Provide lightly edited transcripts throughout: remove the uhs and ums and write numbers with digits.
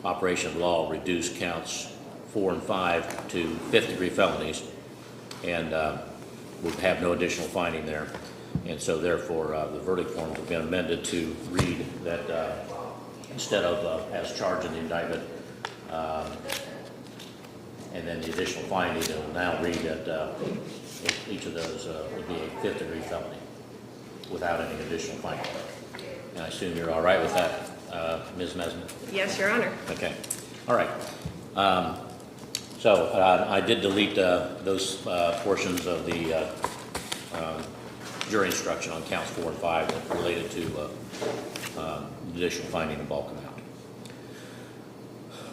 operation of law reduced counts 4 and 5 to fifth-degree felonies, and would have no additional finding there. And so therefore the verdict forms have been amended to read that instead of as charged in the indictment, and then the additional finding, it will now read that each of those would be a fifth-degree felony without any additional finding. And I assume you're all right with that, Ms. Mesman? Yes, Your Honor. Okay. All right. So I did delete those portions of the jury instruction on counts 4 and 5 that related to additional finding of bulk amount.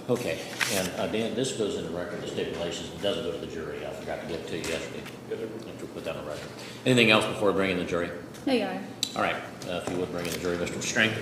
Okay, and Dan, this goes in the record, the stipulations. It doesn't go to the jury. I forgot to give it to you yesterday. I have to put that on record. Anything else before bringing the jury? No, Your Honor. All right, if you would bring in the jury, Mr. Strang.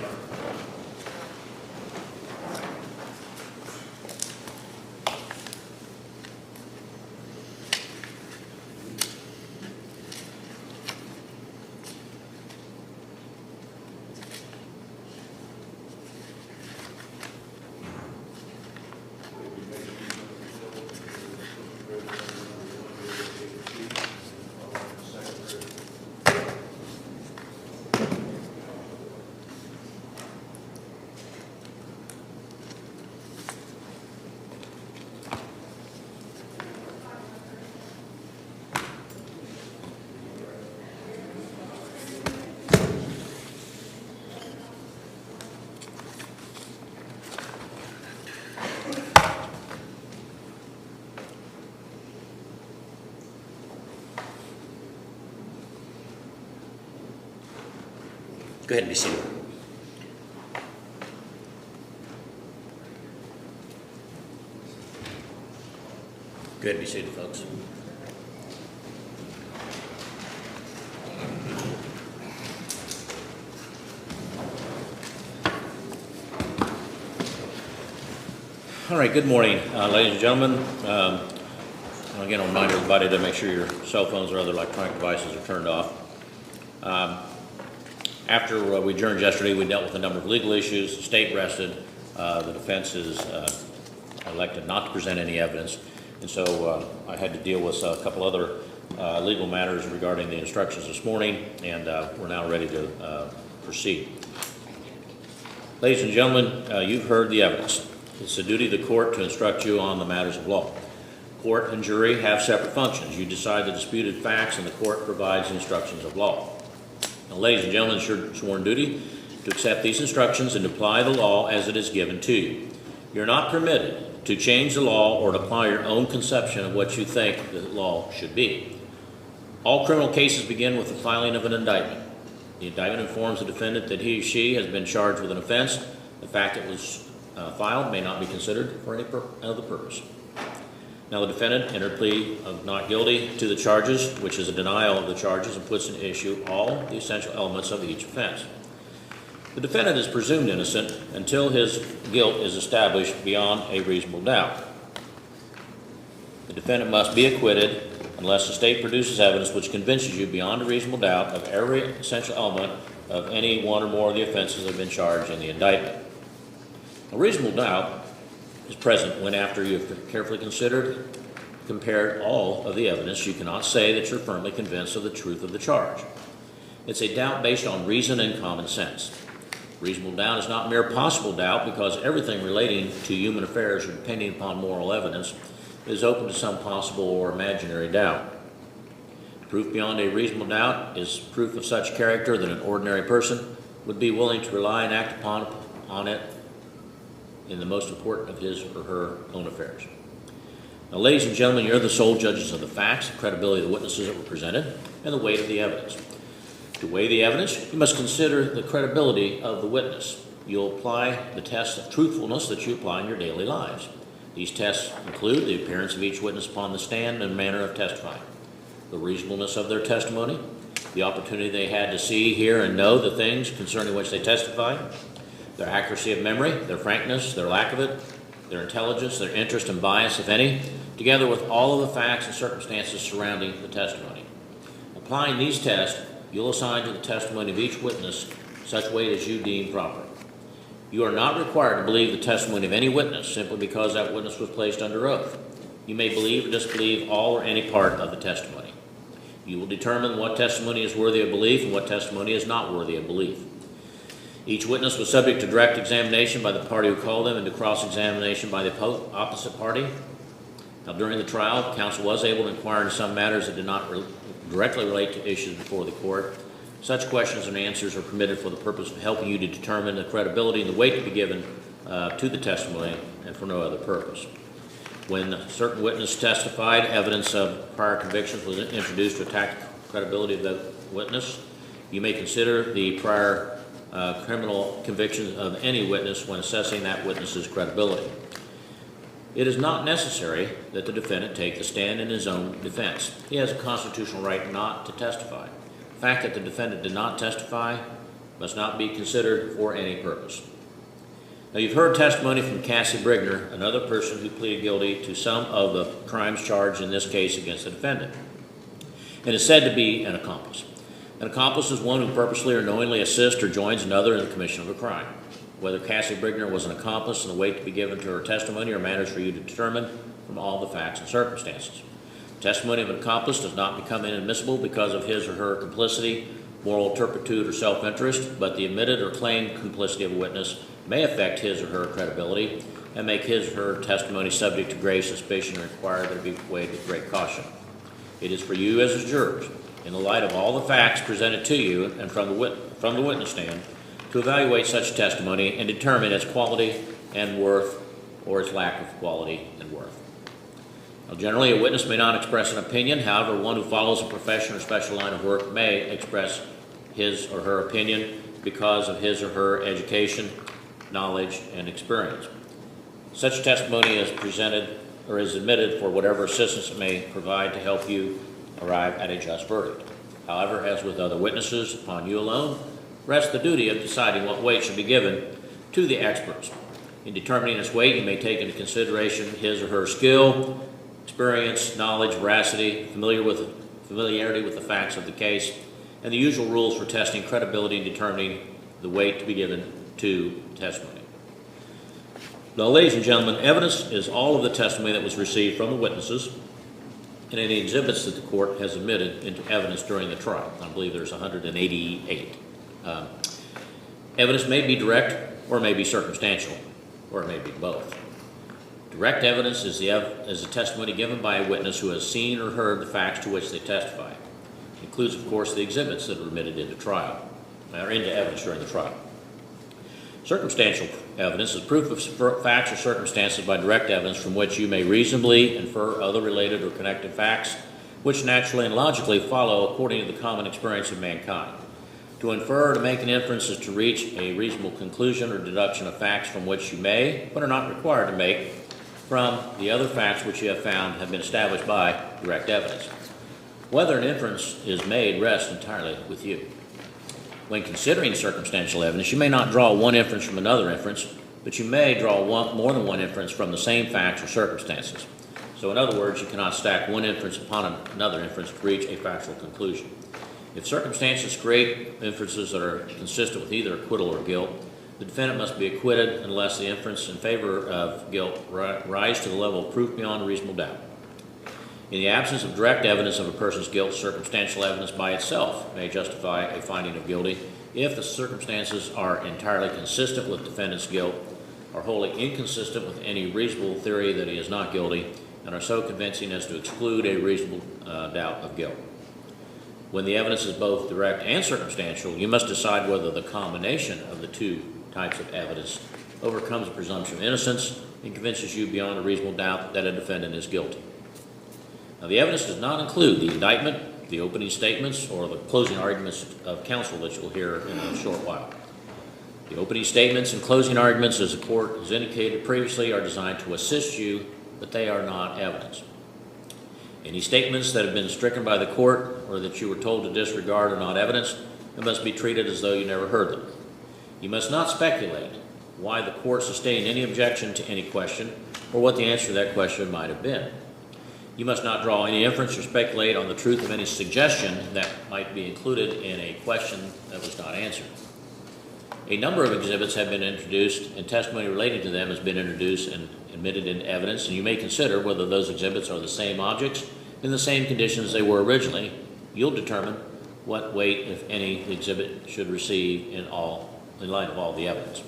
Go ahead and be seated. Go ahead and be seated, folks. All right, good morning, ladies and gentlemen. Again, I'll remind everybody to make sure your cell phones or other electronic devices are turned off. After we adjourned yesterday, we dealt with a number of legal issues. The state rested. The defense is elected not to present any evidence. And so I had to deal with a couple other legal matters regarding the instructions this morning, and we're now ready to proceed. Ladies and gentlemen, you've heard the evidence. It's the duty of the court to instruct you on the matters of law. Court and jury have separate functions. You decide the disputed facts, and the court provides instructions of law. Now, ladies and gentlemen, it's your sworn duty to accept these instructions and apply the law as it is given to you. You're not permitted to change the law or to apply your own conception of what you think the law should be. All criminal cases begin with the filing of an indictment. The indictment informs the defendant that he or she has been charged with an offense. The fact it was filed may not be considered for any other purpose. Now, the defendant entered a plea of not guilty to the charges, which is a denial of the charges and puts into issue all the essential elements of each offense. The defendant is presumed innocent until his guilt is established beyond a reasonable doubt. The defendant must be acquitted unless the state produces evidence which convinces you beyond a reasonable doubt of every essential element of any one or more of the offenses that have been charged in the indictment. A reasonable doubt is present when, after you have carefully compared all of the evidence, you cannot say that you're firmly convinced of the truth of the charge. It's a doubt based on reason and common sense. Reasonable doubt is not mere possible doubt, because everything relating to human affairs or depending upon moral evidence is open to some possible or imaginary doubt. Proof beyond a reasonable doubt is proof of such character that an ordinary person would be willing to rely and act upon it in the most important of his or her own affairs. Now, ladies and gentlemen, you're the sole judges of the facts, the credibility of the witnesses that were presented, and the weight of the evidence. To weigh the evidence, you must consider the credibility of the witness. You'll apply the test of truthfulness that you apply in your daily lives. These tests include the appearance of each witness upon the stand and manner of testifying, the reasonableness of their testimony, the opportunity they had to see, hear, and know the things concerning which they testified, their accuracy of memory, their frankness, their lack of it, their intelligence, their interest and bias, if any, together with all of the facts and circumstances surrounding the testimony. Applying these tests, you'll assign to the testimony of each witness such weight as you deem proper. You are not required to believe the testimony of any witness simply because that witness was placed under oath. You may believe or disbelieve all or any part of the testimony. You will determine what testimony is worthy of belief and what testimony is not worthy of belief. Each witness was subject to direct examination by the party who called them and to cross-examination by the opposite party. Now, during the trial, counsel was able to inquire into some matters that did not directly relate to issues before the court. Such questions and answers are permitted for the purpose of helping you to determine the credibility and the weight to be given to the testimony and for no other purpose. When a certain witness testified, evidence of prior convictions was introduced to attack the credibility of the witness. You may consider the prior criminal convictions of any witness when assessing that witness's credibility. It is not necessary that the defendant take the stand in his own defense. He has a constitutional right not to testify. The fact that the defendant did not testify must not be considered for any purpose. Now, you've heard testimony from Cassie Brigner, another person who pleaded guilty to some of the crimes charged in this case against the defendant, and is said to be an accomplice. An accomplice is one who purposely or knowingly assists or joins another in the commission of a crime. Whether Cassie Brigner was an accomplice and the weight to be given to her testimony are matters for you to determine from all the facts and circumstances. The testimony of an accomplice does not become inadmissible because of his or her complicity, moral turpitude, or self-interest, but the admitted or claimed complicity of a witness may affect his or her credibility and make his or her testimony subject to grave suspicion and require that it be weighed with great caution. It is for you as jurors, in the light of all the facts presented to you and from the witness stand, to evaluate such testimony and determine its quality and worth or its lack of quality and worth. Now, generally, a witness may not express an opinion. However, one who follows a profession or special line of work may express his or her opinion because of his or her education, knowledge, and experience. Such testimony is presented or is admitted for whatever assistance it may provide to help you arrive at a just verdict. However, as with other witnesses, upon you alone rests the duty of deciding what weight should be given to the experts. In determining its weight, you may take into consideration his or her skill, experience, knowledge, veracity, familiarity with the facts of the case, and the usual rules for testing credibility and determining the weight to be given to testimony. Now, ladies and gentlemen, evidence is all of the testimony that was received from the witnesses and any exhibits that the court has admitted into evidence during the trial. I believe there's 188. Evidence may be direct or may be circumstantial, or it may be both. Direct evidence is the testimony given by a witness who has seen or heard the facts to which they testify. It includes, of course, the exhibits that are admitted into evidence during the trial. Circumstantial evidence is proof of facts or circumstances by direct evidence from which you may reasonably infer other related or connected facts, which naturally and logically follow according to the common experience of mankind. To infer or to make an inference is to reach a reasonable conclusion or deduction of facts from which you may, but are not required to make, from the other facts which you have found have been established by direct evidence. Whether an inference is made rests entirely with you. When considering circumstantial evidence, you may not draw one inference from another inference, but you may draw more than one inference from the same facts or circumstances. So in other words, you cannot stack one inference upon another inference to reach a factual conclusion. If circumstances create inferences that are consistent with either acquittal or guilt, the defendant must be acquitted unless the inference in favor of guilt rise to the level of proof beyond reasonable doubt. In the absence of direct evidence of a person's guilt, circumstantial evidence by itself may justify a finding of guilty if the circumstances are entirely consistent with defendant's guilt, are wholly inconsistent with any reasonable theory that he is not guilty, and are so convincing as to exclude a reasonable doubt of guilt. When the evidence is both direct and circumstantial, you must decide whether the combination of the two types of evidence overcomes the presumption of innocence and convinces you beyond a reasonable doubt that a defendant is guilty. Now, the evidence does not include the indictment, the opening statements, or the closing arguments of counsel that you'll hear in a short while. The opening statements and closing arguments, as the court has indicated previously, are designed to assist you, but they are not evidence. Any statements that have been stricken by the court or that you were told to disregard are not evidence and must be treated as though you never heard them. You must not speculate why the court sustained any objection to any question or what the answer to that question might have been. You must not draw any inference or speculate on the truth of any suggestion that might be included in a question that was not answered. A number of exhibits have been introduced, and testimony related to them has been introduced and admitted into evidence, and you may consider whether those exhibits are the same objects in the same conditions they were originally. You'll determine what weight, if any, the exhibit should receive in light of all the evidence.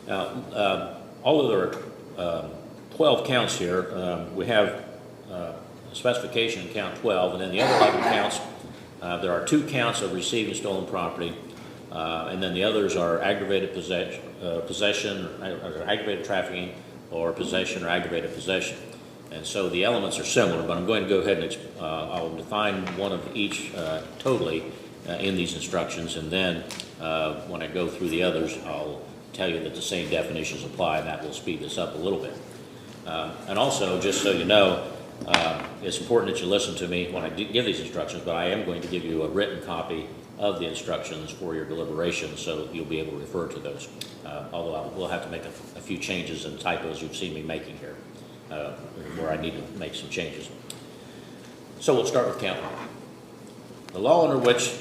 Now, although there are 12 counts here, we have a specification in count 12, and then the other 11 counts, there are 2 counts of receiving stolen property, and then the others are aggravated possession, or aggravated trafficking, or possession or aggravated possession. And so the elements are similar, but I'm going to go ahead and I'll define one of each totally in these instructions, and then when I go through the others, I'll tell you that the same definitions apply, and that will speed this up a little bit. And also, just so you know, it's important that you listen to me when I give these instructions, but I am going to give you a written copy of the instructions for your deliberation, so you'll be able to refer to those. Although we'll have to make a few changes and typos you've seen me making here, where I need to make some changes. So we'll start with count 1. The law under which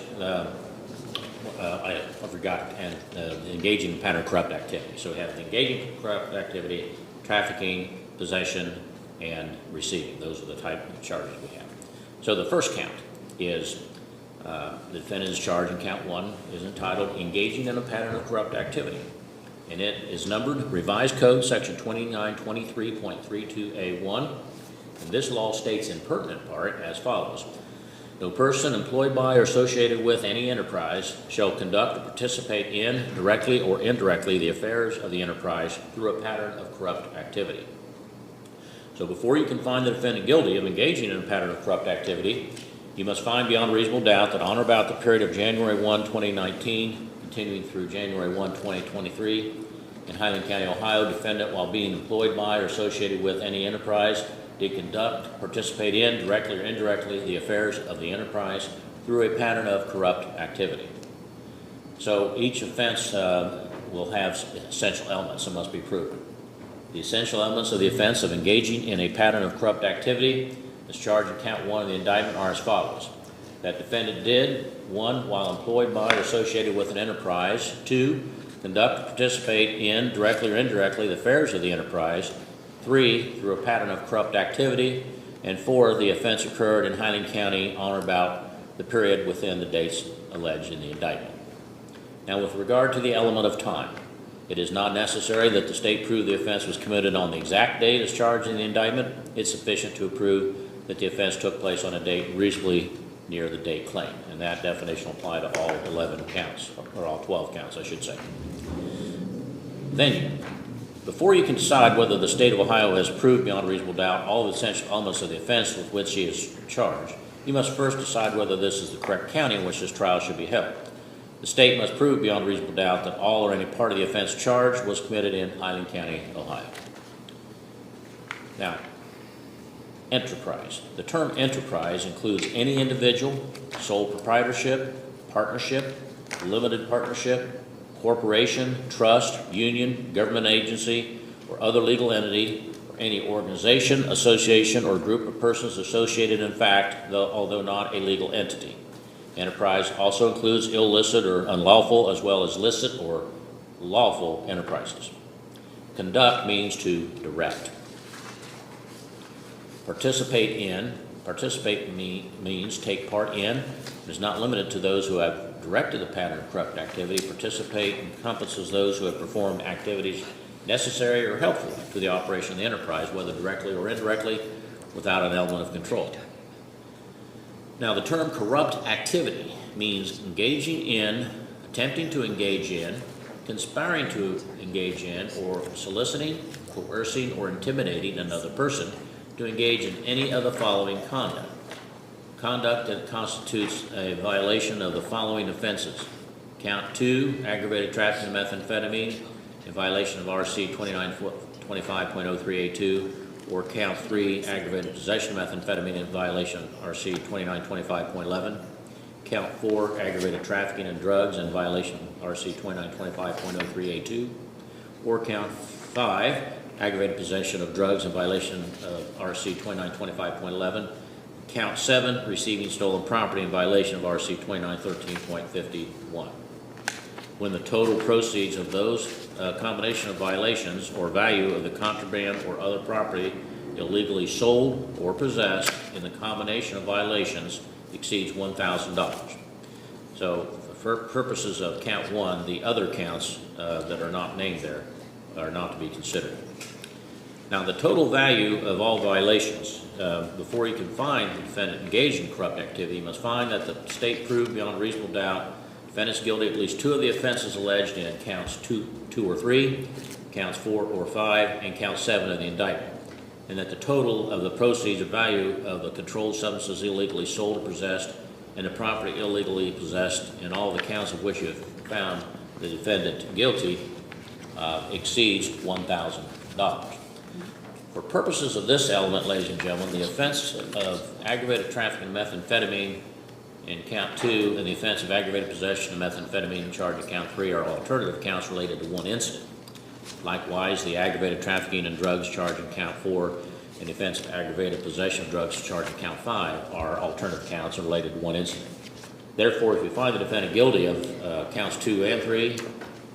I forgot, and engaging in pattern of corrupt activity. So we have engaging in corrupt activity, trafficking, possession, and receiving. Those are the type of charges we have. So the first count is the defendant is charged in count 1 is entitled engaging in a pattern of corrupt activity. And it is numbered Revised Code Section 2923.32A1. And this law states in pertinent part as follows. No person employed by or associated with any enterprise shall conduct or participate in, directly or indirectly, the affairs of the enterprise through a pattern of corrupt activity. So before you can find the defendant guilty of engaging in a pattern of corrupt activity, you must find beyond reasonable doubt that on or about the period of January 1, 2019, continuing through January 1, 2023, in Highland County, Ohio, defendant, while being employed by or associated with any enterprise, did conduct, participate in, directly or indirectly, the affairs of the enterprise through a pattern of corrupt activity. So each offense will have essential elements that must be proven. The essential elements of the offense of engaging in a pattern of corrupt activity as charged in count 1 of the indictment are as follows. That defendant did, 1, while employed by or associated with an enterprise, 2, conduct, participate in, directly or indirectly, the affairs of the enterprise, 3, through a pattern of corrupt activity, and 4, the offense occurred in Highland County on or about the period within the dates alleged in the indictment. Now, with regard to the element of time, it is not necessary that the state prove the offense was committed on the exact date as charged in the indictment. It's sufficient to prove that the offense took place on a date reasonably near the date claimed, and that definition will apply to all 11 counts, or all 12 counts, I should say. Venue. Before you can decide whether the state of Ohio has proved beyond reasonable doubt all the essential elements of the offense with which he is charged, you must first decide whether this is the correct county in which this trial should be held. The state must prove beyond reasonable doubt that all or any part of the offense charged was committed in Highland County, Ohio. Now, enterprise. The term enterprise includes any individual, sole proprietorship, partnership, limited partnership, corporation, trust, union, government agency, or other legal entity, or any organization, association, or group of persons associated in fact, although not a legal entity. Enterprise also includes illicit or unlawful, as well as licit or lawful enterprises. Conduct means to direct. Participate means take part in. It is not limited to those who have directed the pattern of corrupt activity. Participate encompasses those who have performed activities necessary or helpful to the operation of the enterprise, whether directly or indirectly, without an element of control. Now, the term corrupt activity means engaging in, attempting to engage in, conspiring to engage in, or soliciting, coercing, or intimidating another person to engage in any of the following conduct. Conduct that constitutes a violation of the following offenses. Count 2, aggravated trafficking of methamphetamine in violation of RC 2925.03A2, or count 3, aggravated possession of methamphetamine in violation of RC 2925.11. Count 4, aggravated trafficking in drugs in violation of RC 2925.03A2, or count 5, aggravated possession of drugs in violation of RC 2925.11. Count 7, receiving stolen property in violation of RC 2913.51. when the total proceeds of those combination of violations or value of the contraband or other property illegally sold or possessed in the combination of violations exceeds $1,000. So for purposes of count one, the other counts that are not named there are not to be considered. Now, the total value of all violations, before you can find the defendant engaged in corrupt activity, you must find that the state proved beyond reasonable doubt defendant's guilty of at least two of the offenses alleged in counts two or three, counts 4 or 5, and count 7 of the indictment, and that the total of the proceeds or value of the controlled substances illegally sold or possessed and the property illegally possessed in all the counts of which you have found the defendant guilty exceeds $1,000. For purposes of this element, ladies and gentlemen, the offense of aggravated trafficking of methamphetamine in count 2 and the offense of aggravated possession of methamphetamine in charge of count 3 are alternative counts related to one incident. Likewise, the aggravated trafficking in drugs charged in count 4 and the offense of aggravated possession of drugs charged in count 5 are alternative counts and related to one incident. Therefore, if you find the defendant guilty of counts 2 and 3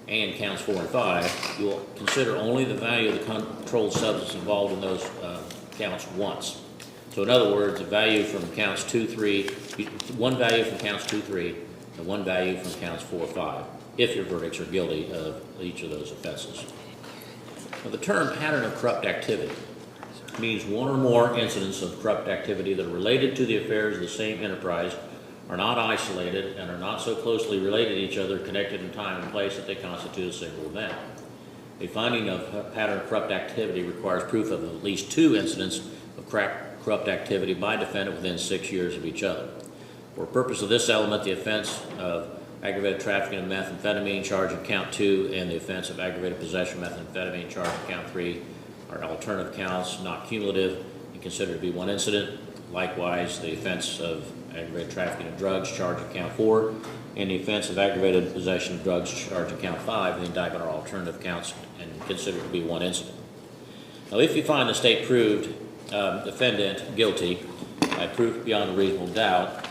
and counts 4 and 5, you will consider only the value of the controlled substance involved in those counts once. So in other words, the value from counts 2, 3, one value from counts 2, 3, and one value from counts 4, 5, if your verdicts are guilty of each of those offenses. Now, the term pattern of corrupt activity means one or more incidents of corrupt activity that are related to the affairs of the same enterprise, are not isolated, and are not so closely related to each other, connected in time and place, that they constitute a single event. A finding of pattern of corrupt activity requires proof of at least 2 incidents of corrupt activity by defendant within 6 years of each other. For purpose of this element, the offense of aggravated trafficking of methamphetamine charged in count 2 and the offense of aggravated possession of methamphetamine charged in count 3 are alternative counts, not cumulative, and considered to be one incident. Likewise, the offense of aggravated trafficking of drugs charged in count 4 and the offense of aggravated possession of drugs charged in count 5 in the indictment are alternative counts and considered to be one incident. Now, if you find the state proved defendant guilty by proof beyond a reasonable doubt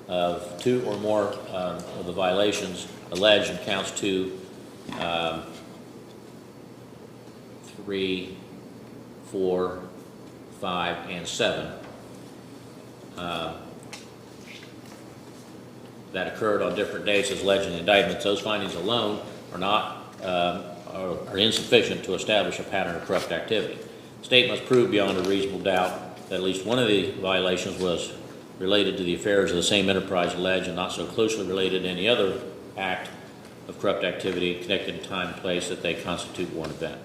of 2 or more of the violations alleged in counts 2, 3, 4, 5, and 7 that occurred on different dates as alleged in the indictments, those findings alone are not are insufficient to establish a pattern of corrupt activity. The state must prove beyond a reasonable doubt that at least one of the violations was related to the affairs of the same enterprise alleged and not so closely related to any other act of corrupt activity connected in time and place that they constitute one event.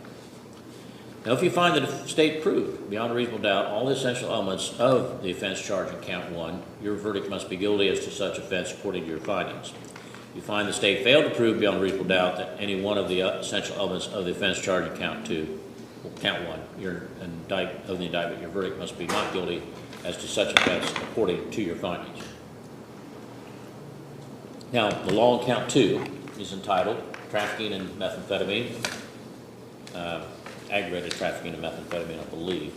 Now, if you find that the state proved beyond a reasonable doubt all the essential elements of the offense charged in count 1, your verdict must be guilty as to such offense according to your findings. If you find the state failed to prove beyond a reasonable doubt that any one of the essential elements of the offense charged in count 2, count 1, of the indictment, your verdict must be not guilty as to such offense according to your findings. Now, the law in count 2 is entitled Trafficking in Methamphetamine, aggravated trafficking of methamphetamine, I believe.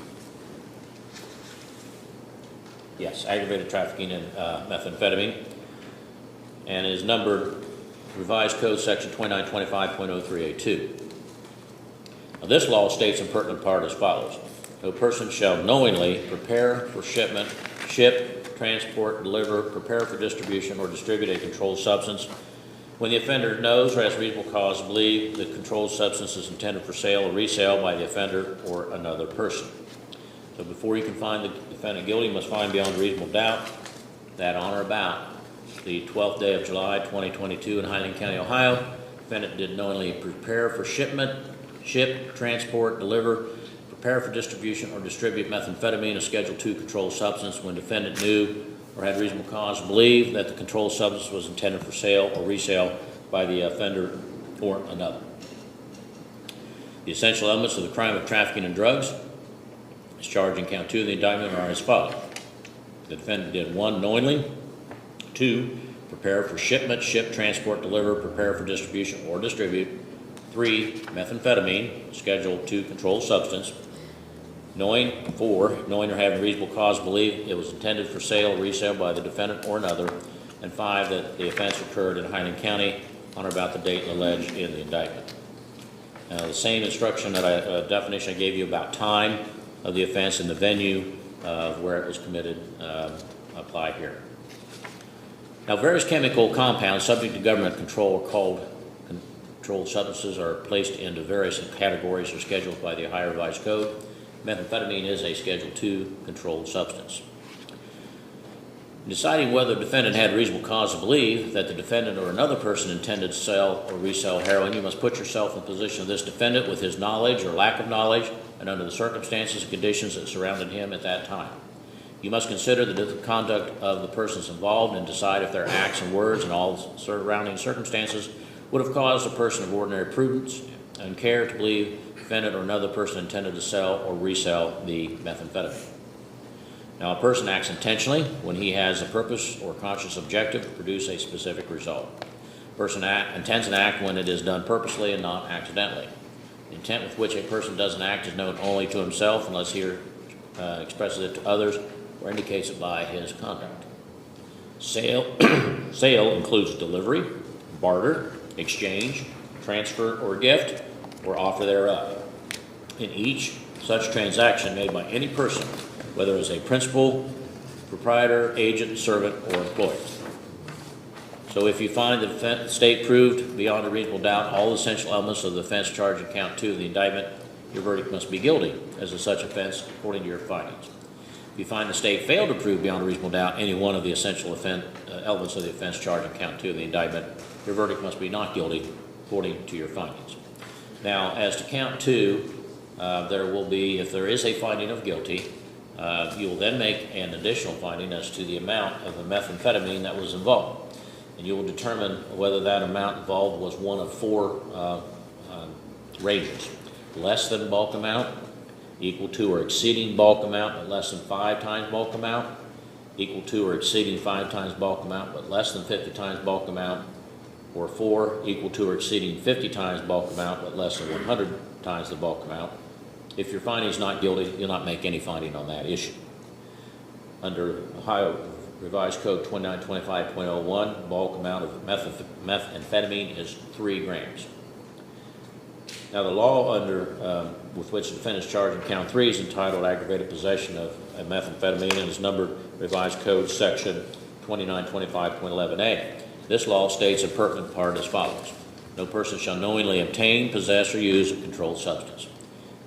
Yes, aggravated trafficking in methamphetamine, and is numbered Revised Code Section 2925.03A2. Now, this law states in pertinent part as follows: no person shall knowingly prepare for shipment, ship, transport, deliver, prepare for distribution, or distribute a controlled substance when the offender knows or has reasonable cause to believe the controlled substance is intended for sale or resale by the offender or another person. So before you can find the defendant guilty, you must find beyond reasonable doubt that on or about the 12th day of July 2022 in Highland County, Ohio, the defendant did knowingly prepare for shipment, ship, transport, deliver, prepare for distribution, or distribute methamphetamine, a Schedule II controlled substance, when defendant knew or had reasonable cause to believe that the controlled substance was intended for sale or resale by the offender or another. The essential elements of the crime of trafficking in drugs as charged in count 2 of the indictment are as follows: the defendant did 1, knowingly; 2, prepare for shipment, ship, transport, deliver, prepare for distribution, or distribute; 3, methamphetamine, Schedule II controlled substance; 4, knowing or having reasonable cause to believe it was intended for sale or resale by the defendant or another; and 5, that the offense occurred in Highland County on or about the date alleged in the indictment. The same instruction that definition I gave you about time of the offense and the venue of where it was committed apply here. Now, various chemical compounds subject to government control are called controlled substances, are placed into various categories or scheduled by the Ohio Revised Code. Methamphetamine is a Schedule II controlled substance. In deciding whether the defendant had reasonable cause to believe that the defendant or another person intended to sell or resell heroin, you must put yourself in the position of this defendant with his knowledge or lack of knowledge and under the circumstances and conditions that surrounded him at that time. You must consider the conduct of the persons involved and decide if their acts and words and all surrounding circumstances would have caused a person of ordinary prudence and care to believe the defendant or another person intended to sell or resell the methamphetamine. Now, a person acts intentionally when he has a purpose or conscious objective to produce a specific result. A person intends an act when it is done purposely and not accidentally. The intent with which a person does an act is known only to himself unless he expresses it to others or indicates it by his conduct. Sale includes delivery, barter, exchange, transfer or gift, or offer thereof. In each such transaction made by any person, whether as a principal, proprietor, agent, servant, or employee. So if you find the state proved beyond a reasonable doubt all essential elements of the offense charged in count 2 of the indictment, your verdict must be guilty as of such offense according to your findings. If you find the state failed to prove beyond a reasonable doubt any one of the essential elements of the offense charged in count 2 of the indictment, your verdict must be not guilty according to your findings. Now, as to count 2, there will be, if there is a finding of guilty, you will then make an additional finding as to the amount of the methamphetamine that was involved. And you will determine whether that amount involved was one of 4 ranges. Less than bulk amount, equal to or exceeding bulk amount, but less than 5 times bulk amount, equal to or exceeding 5 times bulk amount, but less than 50 times bulk amount, or 4, equal to or exceeding 50 times bulk amount, but less than 100 times the bulk amount. If your finding is not guilty, you'll not make any finding on that issue. Under Ohio Revised Code 2925.01, bulk amount of methamphetamine is 3 grams. Now, the law with which the defendant is charged in count 3 is entitled aggravated possession of methamphetamine and is numbered Revised Code section 2925.11a. This law states a pertinent part as follows. No person shall knowingly obtain, possess, or use a controlled substance.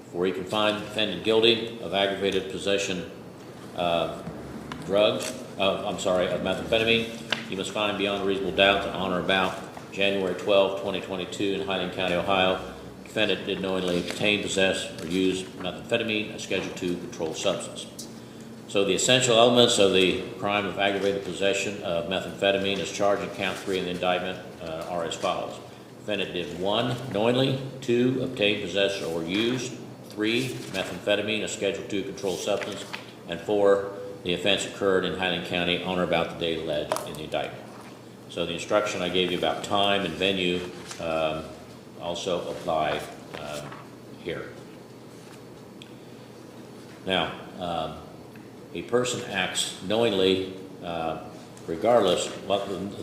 Before you can find the defendant guilty of aggravated possession of methamphetamine, you must find beyond a reasonable doubt that on or about January 12, 2022 in Highland County, Ohio, the defendant did knowingly obtain, possess, or use methamphetamine, a Schedule II controlled substance. So the essential elements of the crime of aggravated possession of methamphetamine as charged in count 3 in the indictment are as follows. The defendant did 1, knowingly, 2, obtain, possess, or use, 3, methamphetamine, a Schedule II controlled substance, and 4, the offense occurred in Highland County on or about the date alleged in the indictment. So the instruction I gave you about time and venue also apply here. Now, a person acts knowingly regardless,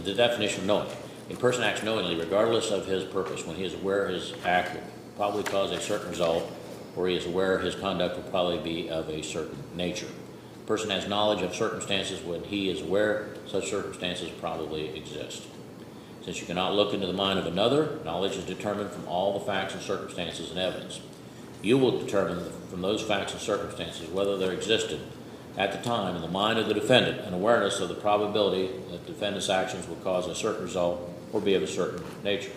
the definition of knowing. A person acts knowingly regardless of his purpose when he is aware his act will probably cause a certain result, or he is aware his conduct will probably be of a certain nature. A person has knowledge of circumstances when he is aware such circumstances probably exist. Since you cannot look into the mind of another, knowledge is determined from all the facts and circumstances and evidence. You will determine from those facts and circumstances whether there existed at the time in the mind of the defendant an awareness of the probability that the defendant's actions will cause a certain result or be of a certain nature.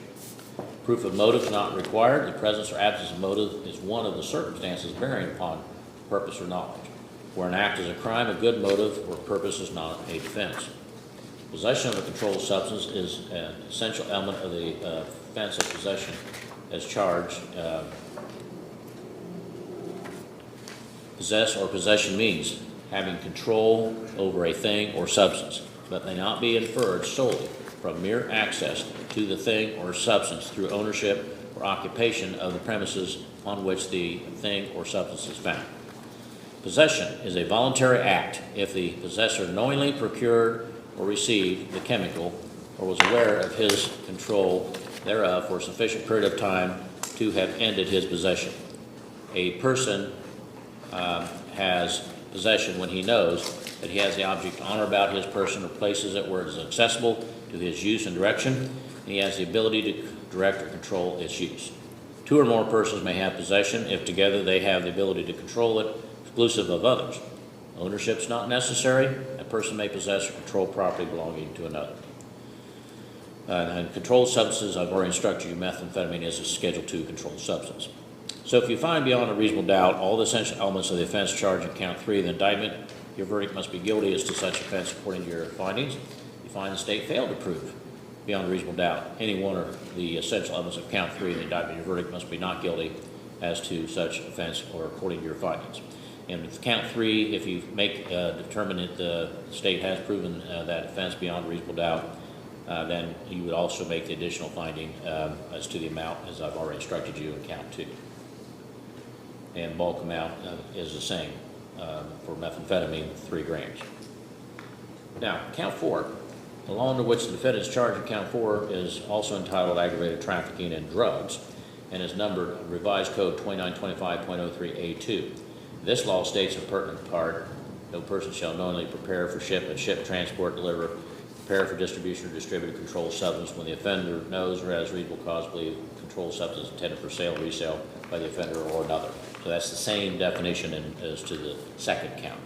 Proof of motive is not required. The presence or absence of motive is one of the circumstances bearing upon purpose or knowledge. Where an act is a crime, a good motive or purpose is not a defense. Possession of a controlled substance is an essential element of the offense of possession as charged. Possess or possession means having control over a thing or substance, but may not be inferred solely from mere access to the thing or substance through ownership or occupation of the premises on which the thing or substance is found. Possession is a voluntary act if the possessor knowingly procured or received the chemical or was aware of his control thereof for a sufficient period of time to have ended his possession. A person has possession when he knows that he has the object on or about his person or places it where it is accessible to his use and direction, and he has the ability to direct or control its use. Two or more persons may have possession if together they have the ability to control it, exclusive of others. Ownership is not necessary. A person may possess or control property belonging to another. And controlled substances, I've already instructed you, methamphetamine is a Schedule II controlled substance. So if you find beyond a reasonable doubt all the essential elements of the offense charged in count 3 of the indictment, your verdict must be guilty as to such offense according to your findings. You find the state failed to prove beyond a reasonable doubt any one of the essential elements of count 3 of the indictment, your verdict must be not guilty as to such offense or according to your findings. And with count 3, if you determine that the state has proven that offense beyond a reasonable doubt, then you would also make the additional finding as to the amount as I've already instructed you in count 2. And bulk amount is the same for methamphetamine, 3 grams. Now, count 4. The law under which the defendant is charged in count 4 is also entitled aggravated trafficking in drugs and is numbered Revised Code 2925.03A2. This law states in pertinent part, no person shall knowingly prepare for ship, transport, deliver, prepare for distribution or distribute a controlled substance when the offender knows or has reasonable cause to believe controlled substance intended for sale or resale by the offender or another. So that's the same definition as to the second count.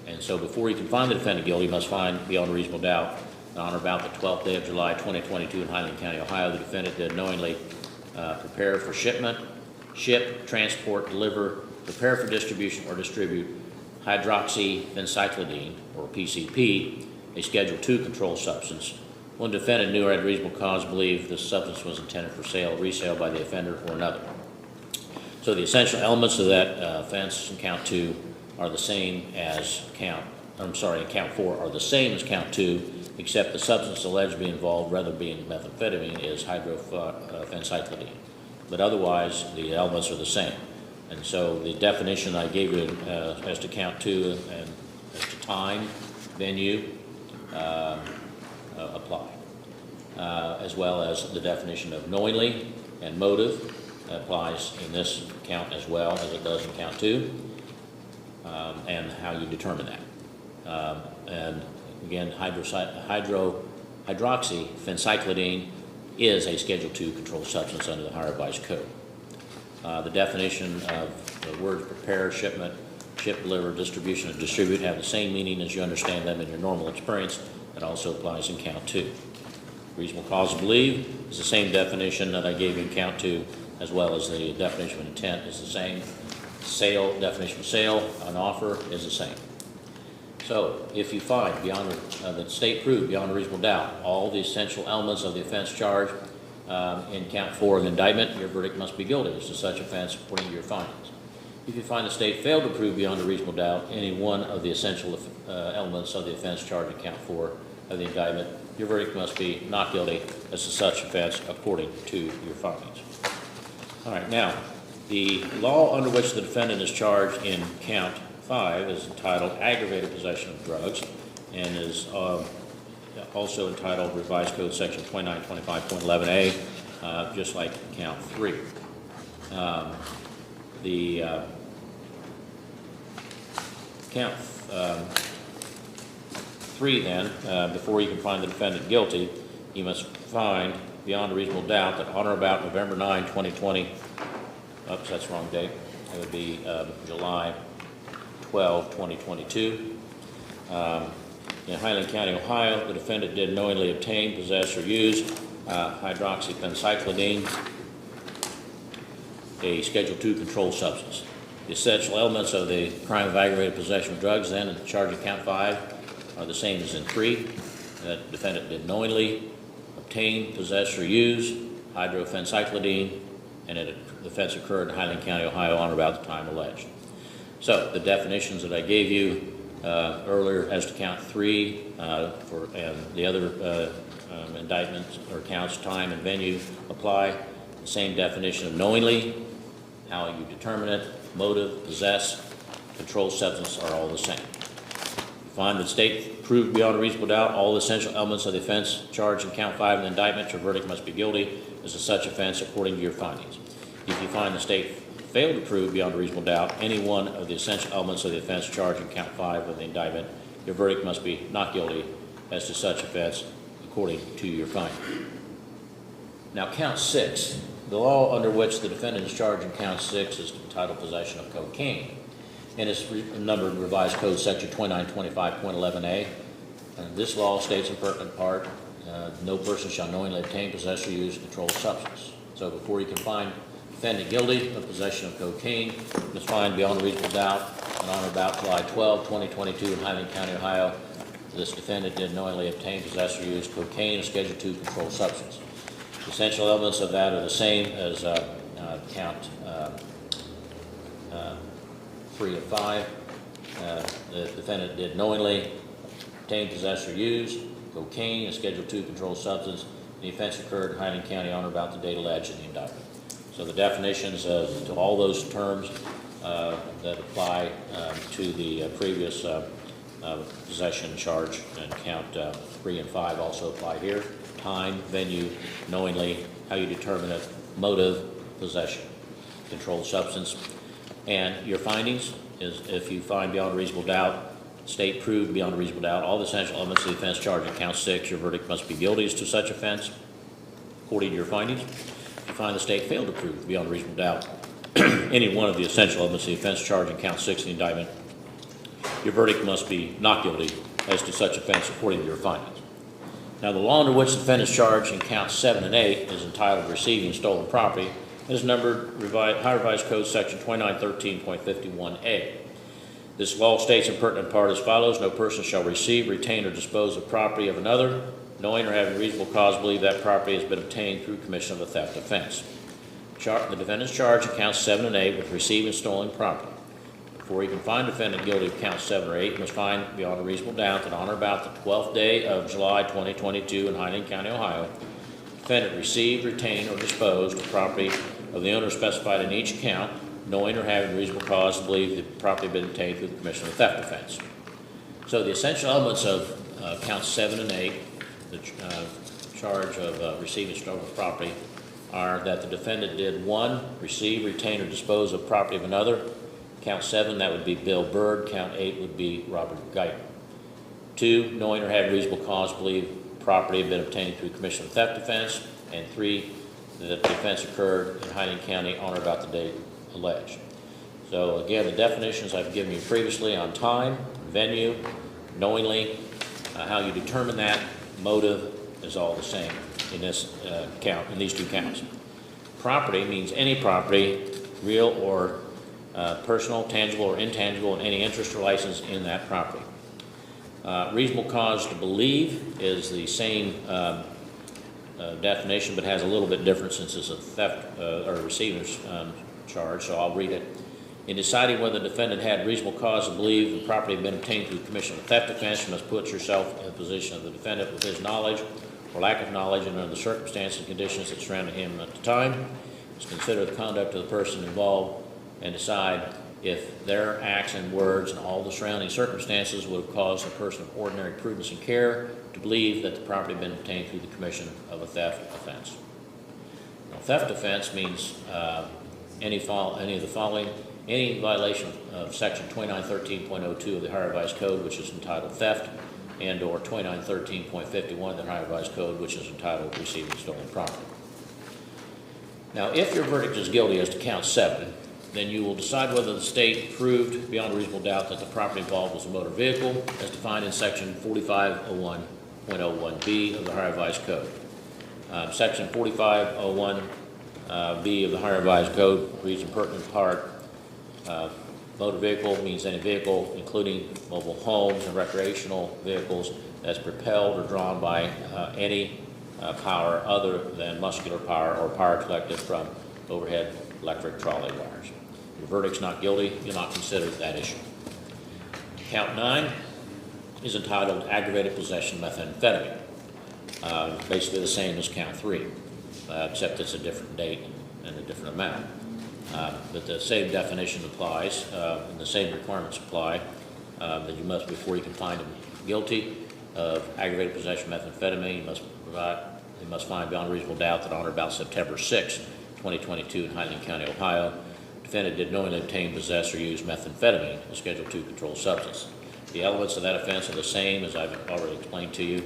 And so before you can find the defendant guilty, you must find beyond a reasonable doubt that on or about the 12th day of July 2022 in Highland County, Ohio, the defendant did knowingly prepare for shipment, ship, transport, deliver, prepare for distribution or distribute hydroxyphencyclidine, or PCP, a Schedule II controlled substance, when the defendant knew or had reasonable cause to believe the substance was intended for sale or resale by the offender or another. So the essential elements of that offense in count 2 are the same as count 4 are the same as count 2, except the substance alleged to be involved, rather being methamphetamine, is hydroxyphencyclidine. But otherwise, the elements are the same. And so the definition I gave you as to count 2 and as to time, venue, apply. As well as the definition of knowingly and motive applies in this count as well as it does in count 2, and how you determine that. And again, hydroxyphencyclidine is a Schedule II controlled substance under the Higher Revised Code. The definition of the words prepare, shipment, ship, deliver, distribution, and distribute have the same meaning as you understand them in your normal experience. That also applies in count 2. Reasonable cause to believe is the same definition that I gave you in count 2, as well as the definition of intent is the same. Sale, definition of sale, an offer is the same. So if you find beyond the state proved beyond a reasonable doubt all the essential elements of the offense charged in count 4 of the indictment, your verdict must be guilty as to such offense according to your findings. If you find the state failed to prove beyond a reasonable doubt any one of the essential elements of the offense charged in count 4 of the indictment, your verdict must be not guilty as to such offense according to your findings. All right, now, the law under which the defendant is charged in count 5 is entitled aggravated possession of drugs and is also entitled Revised Code Section 2925.11a, just like count 3. Count 3 then, before you can find the defendant guilty, you must find beyond a reasonable doubt that on or about November 9, 2020, oops, that's the wrong date, it would be July 12, 2022. In Highland County, Ohio, the defendant did knowingly obtain, possess, or use hydroxyphencyclidine, a Schedule II controlled substance. The essential elements of the crime of aggravated possession of drugs then in the charge of count 5 are the same as in 3. The defendant did knowingly obtain, possess, or use hydroxyphencyclidine, and the offense occurred in Highland County, Ohio on or about the time alleged. So the definitions that I gave you earlier as to count 3 and the other indictments or counts, time and venue apply. The same definition of knowingly, how you determine it, motive, possess, controlled substance are all the same. If you Find that the state proved beyond a reasonable doubt all the essential elements of the offense charged in count 5 of the indictment, your verdict must be guilty as to such offense according to your findings. If you find the state failed to prove beyond a reasonable doubt any one of the essential elements of the offense charged in count 5 of the indictment, your verdict must be not guilty as to such offense according to your findings. Now, count 6, the law under which the defendant is charged in count 6 is entitled possession of cocaine. And it's numbered in Revised Code Section 2925.11a. This law states in pertinent part, no person shall knowingly obtain, possess, or use a controlled substance. So before you can find defendant guilty of possession of cocaine, you must find beyond a reasonable doubt, and on or about July 12, 2022 in Highland County, Ohio, this defendant did knowingly obtain, possess, or use cocaine, a Schedule II controlled substance. The essential elements of that are the same as count 3 of 5. The defendant did knowingly obtain, possess, or use cocaine, a Schedule II controlled substance. The offense occurred in Highland County on or about the date alleged in the indictment. So the definitions to all those terms that apply to the previous possession charge and count 3 and 5 also apply here. Time, venue, knowingly, how you determine it, motive, possession, controlled substance. And your findings is if you find beyond a reasonable doubt, state proved beyond a reasonable doubt all the essential elements of the offense charged in count 6, your verdict must be guilty as to such offense according to your findings. If you find the state failed to prove beyond a reasonable doubt any one of the essential elements of the offense charged in count 6 of the indictment, your verdict must be not guilty as to such offense according to your findings. Now, the law under which the defendant is charged in counts 7 and 8 is entitled receiving stolen property and is numbered High Revised Code Section 2913.51a. This law states in pertinent part as follows: no person shall receive, retain, or dispose of property of another, knowing or having reasonable cause to believe that property has been obtained through commission of a theft offense. The defendant is charged in counts 7 and 8 with receiving stolen property. Before you can find defendant guilty of counts 7 or 8, you must find beyond a reasonable doubt that on or about the 12th day of July 2022 in Highland County, Ohio, defendant received, retained, or disposed of property of the owner specified in each count, knowing or having reasonable cause to believe the property had been obtained through the commission of a theft offense. So the essential elements of counts 7 and 8, the charge of receiving stolen property, are that the defendant did 1, receive, retain, or dispose of property of another. Count 7, that would be Bill Bird. Count 8 would be Robert Guyton. 2, knowing or having reasonable cause to believe property had been obtained through commission of theft offense. And 3, that the offense occurred in Highland County on or about the date alleged. So again, the definitions I've given you previously on time, venue, knowingly, how you determine that, motive is all the same in this count, in these two counts. Property means any property, real or personal, tangible or intangible, and any interest or license in that property. Reasonable cause to believe is the same definition, but has a little bit different since it's a theft or receiver's charge, so I'll read it. In deciding whether the defendant had reasonable cause to believe the property had been obtained through the commission of a theft offense, you must put yourself in the position of the defendant with his knowledge or lack of knowledge and under the circumstances and conditions that surrounded him at the time. You must consider the conduct of the person involved and decide if their acts and words and all the surrounding circumstances would have caused a person of ordinary prudence and care to believe that the property had been obtained through the commission of a theft offense. Now, theft offense means any of the following: any violation of section 2913.02 of the High Revised Code, which is entitled theft, and or 2913.51 of the High Revised Code, which is entitled receiving stolen property. Now, if your verdict is guilty as to count 7, then you will decide whether the state proved beyond a reasonable doubt that the property involved was a motor vehicle, as defined in section 4501.01b of the High Revised Code. Section 4501b of the High Revised Code reads in pertinent part: motor vehicle means any vehicle, including mobile homes and recreational vehicles, that's propelled or drawn by any power other than muscular power or power collected from overhead electric trolley wires. Your verdict's not guilty, you'll not consider that issue. Count 9 is entitled aggravated possession of methamphetamine. Basically the same as count 3, except it's a different date and a different amount. But the same definition applies, and the same requirements apply. that you must, before you can find him guilty of aggravated possession of methamphetamine, you must find beyond reasonable doubt that on or about September 6, 2022 in Highland County, Ohio, defendant did knowingly obtain, possess, or use methamphetamine, a Schedule II controlled substance. The elements of that offense are the same as I've already explained to you.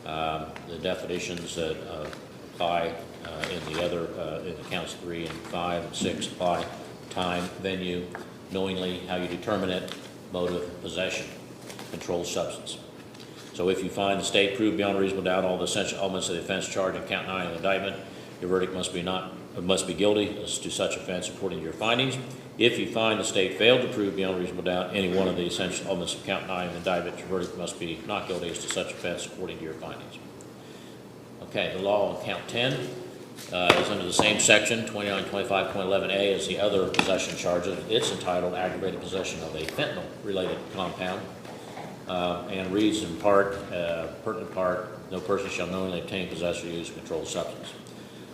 The definitions that apply in the other, in the counts 3 and 5 and 6 apply: time, venue, knowingly, how you determine it, motive, possession, controlled substance. So if you find the state proved beyond reasonable doubt all the essential elements of the offense charged in count 9 of the indictment, your verdict must be guilty as to such offense according to your findings. If you find the state failed to prove beyond reasonable doubt any one of the essential elements of count 9 of the indictment, your verdict must be not guilty as to such offense according to your findings. Okay, the law on count 10 is under the same section, 2925.11a, as the other possession charges. It's entitled aggravated possession of a fentanyl-related compound, and reads in part, pertinent part, no person shall knowingly obtain, possess, or use a controlled substance.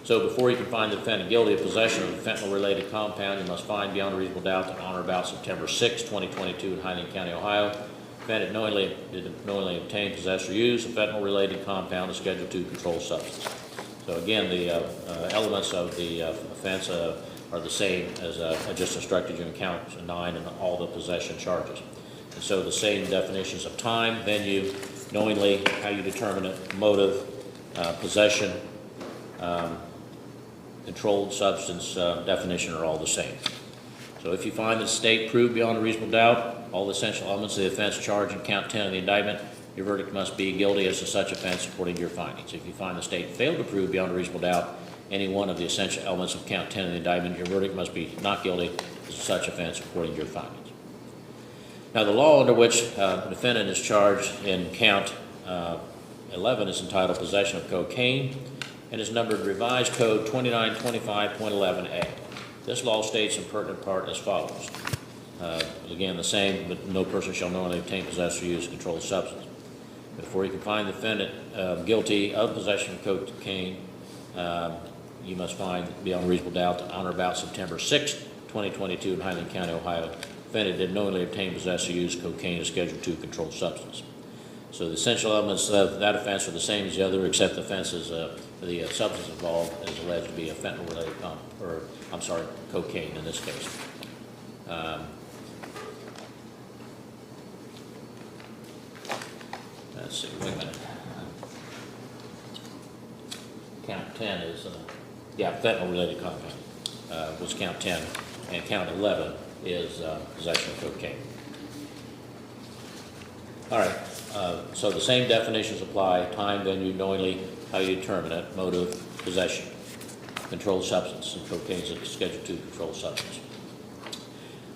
So before you can find the defendant guilty of possession of a fentanyl-related compound, you must find beyond reasonable doubt that on or about September 6, 2022 in Highland County, Ohio, defendant knowingly obtain, possess, or use a fentanyl-related compound, a Schedule II controlled substance. So again, the elements of the offense are the same as I just instructed you in count 9 and all the possession charges. And so the same definitions of time, venue, knowingly, how you determine it, motive, possession, controlled substance definition are all the same. So if you find that the state proved beyond a reasonable doubt all the essential elements of the offense charged in count 10 of the indictment, your verdict must be guilty as to such offense according to your findings. If you find the state failed to prove beyond a reasonable doubt any one of the essential elements of count 10 of the indictment, your verdict must be not guilty as to such offense according to your findings. Now, the law under which the defendant is charged in count 11 is entitled possession of cocaine and is numbered Revised Code 2925.11a. This law states in pertinent part as follows. Again, the same, but no person shall knowingly obtain, possess, or use a controlled substance. Before you can find the defendant guilty of possession of cocaine, you must find beyond reasonable doubt that on or about September 6, 2022 in Highland County, Ohio, defendant did knowingly obtain, possess, or use cocaine, a Schedule II controlled substance. So the essential elements of that offense are the same as the other, except the offense is the substance involved is alleged to be a fentanyl-related, cocaine in this case. Let's see, wait a minute. Count 10 is, fentanyl-related compound was count 10, and count 11 is possession of cocaine. All right, so the same definitions apply: time, venue, knowingly, how you determine it, motive, possession, controlled substance, and cocaine is a Schedule II controlled substance.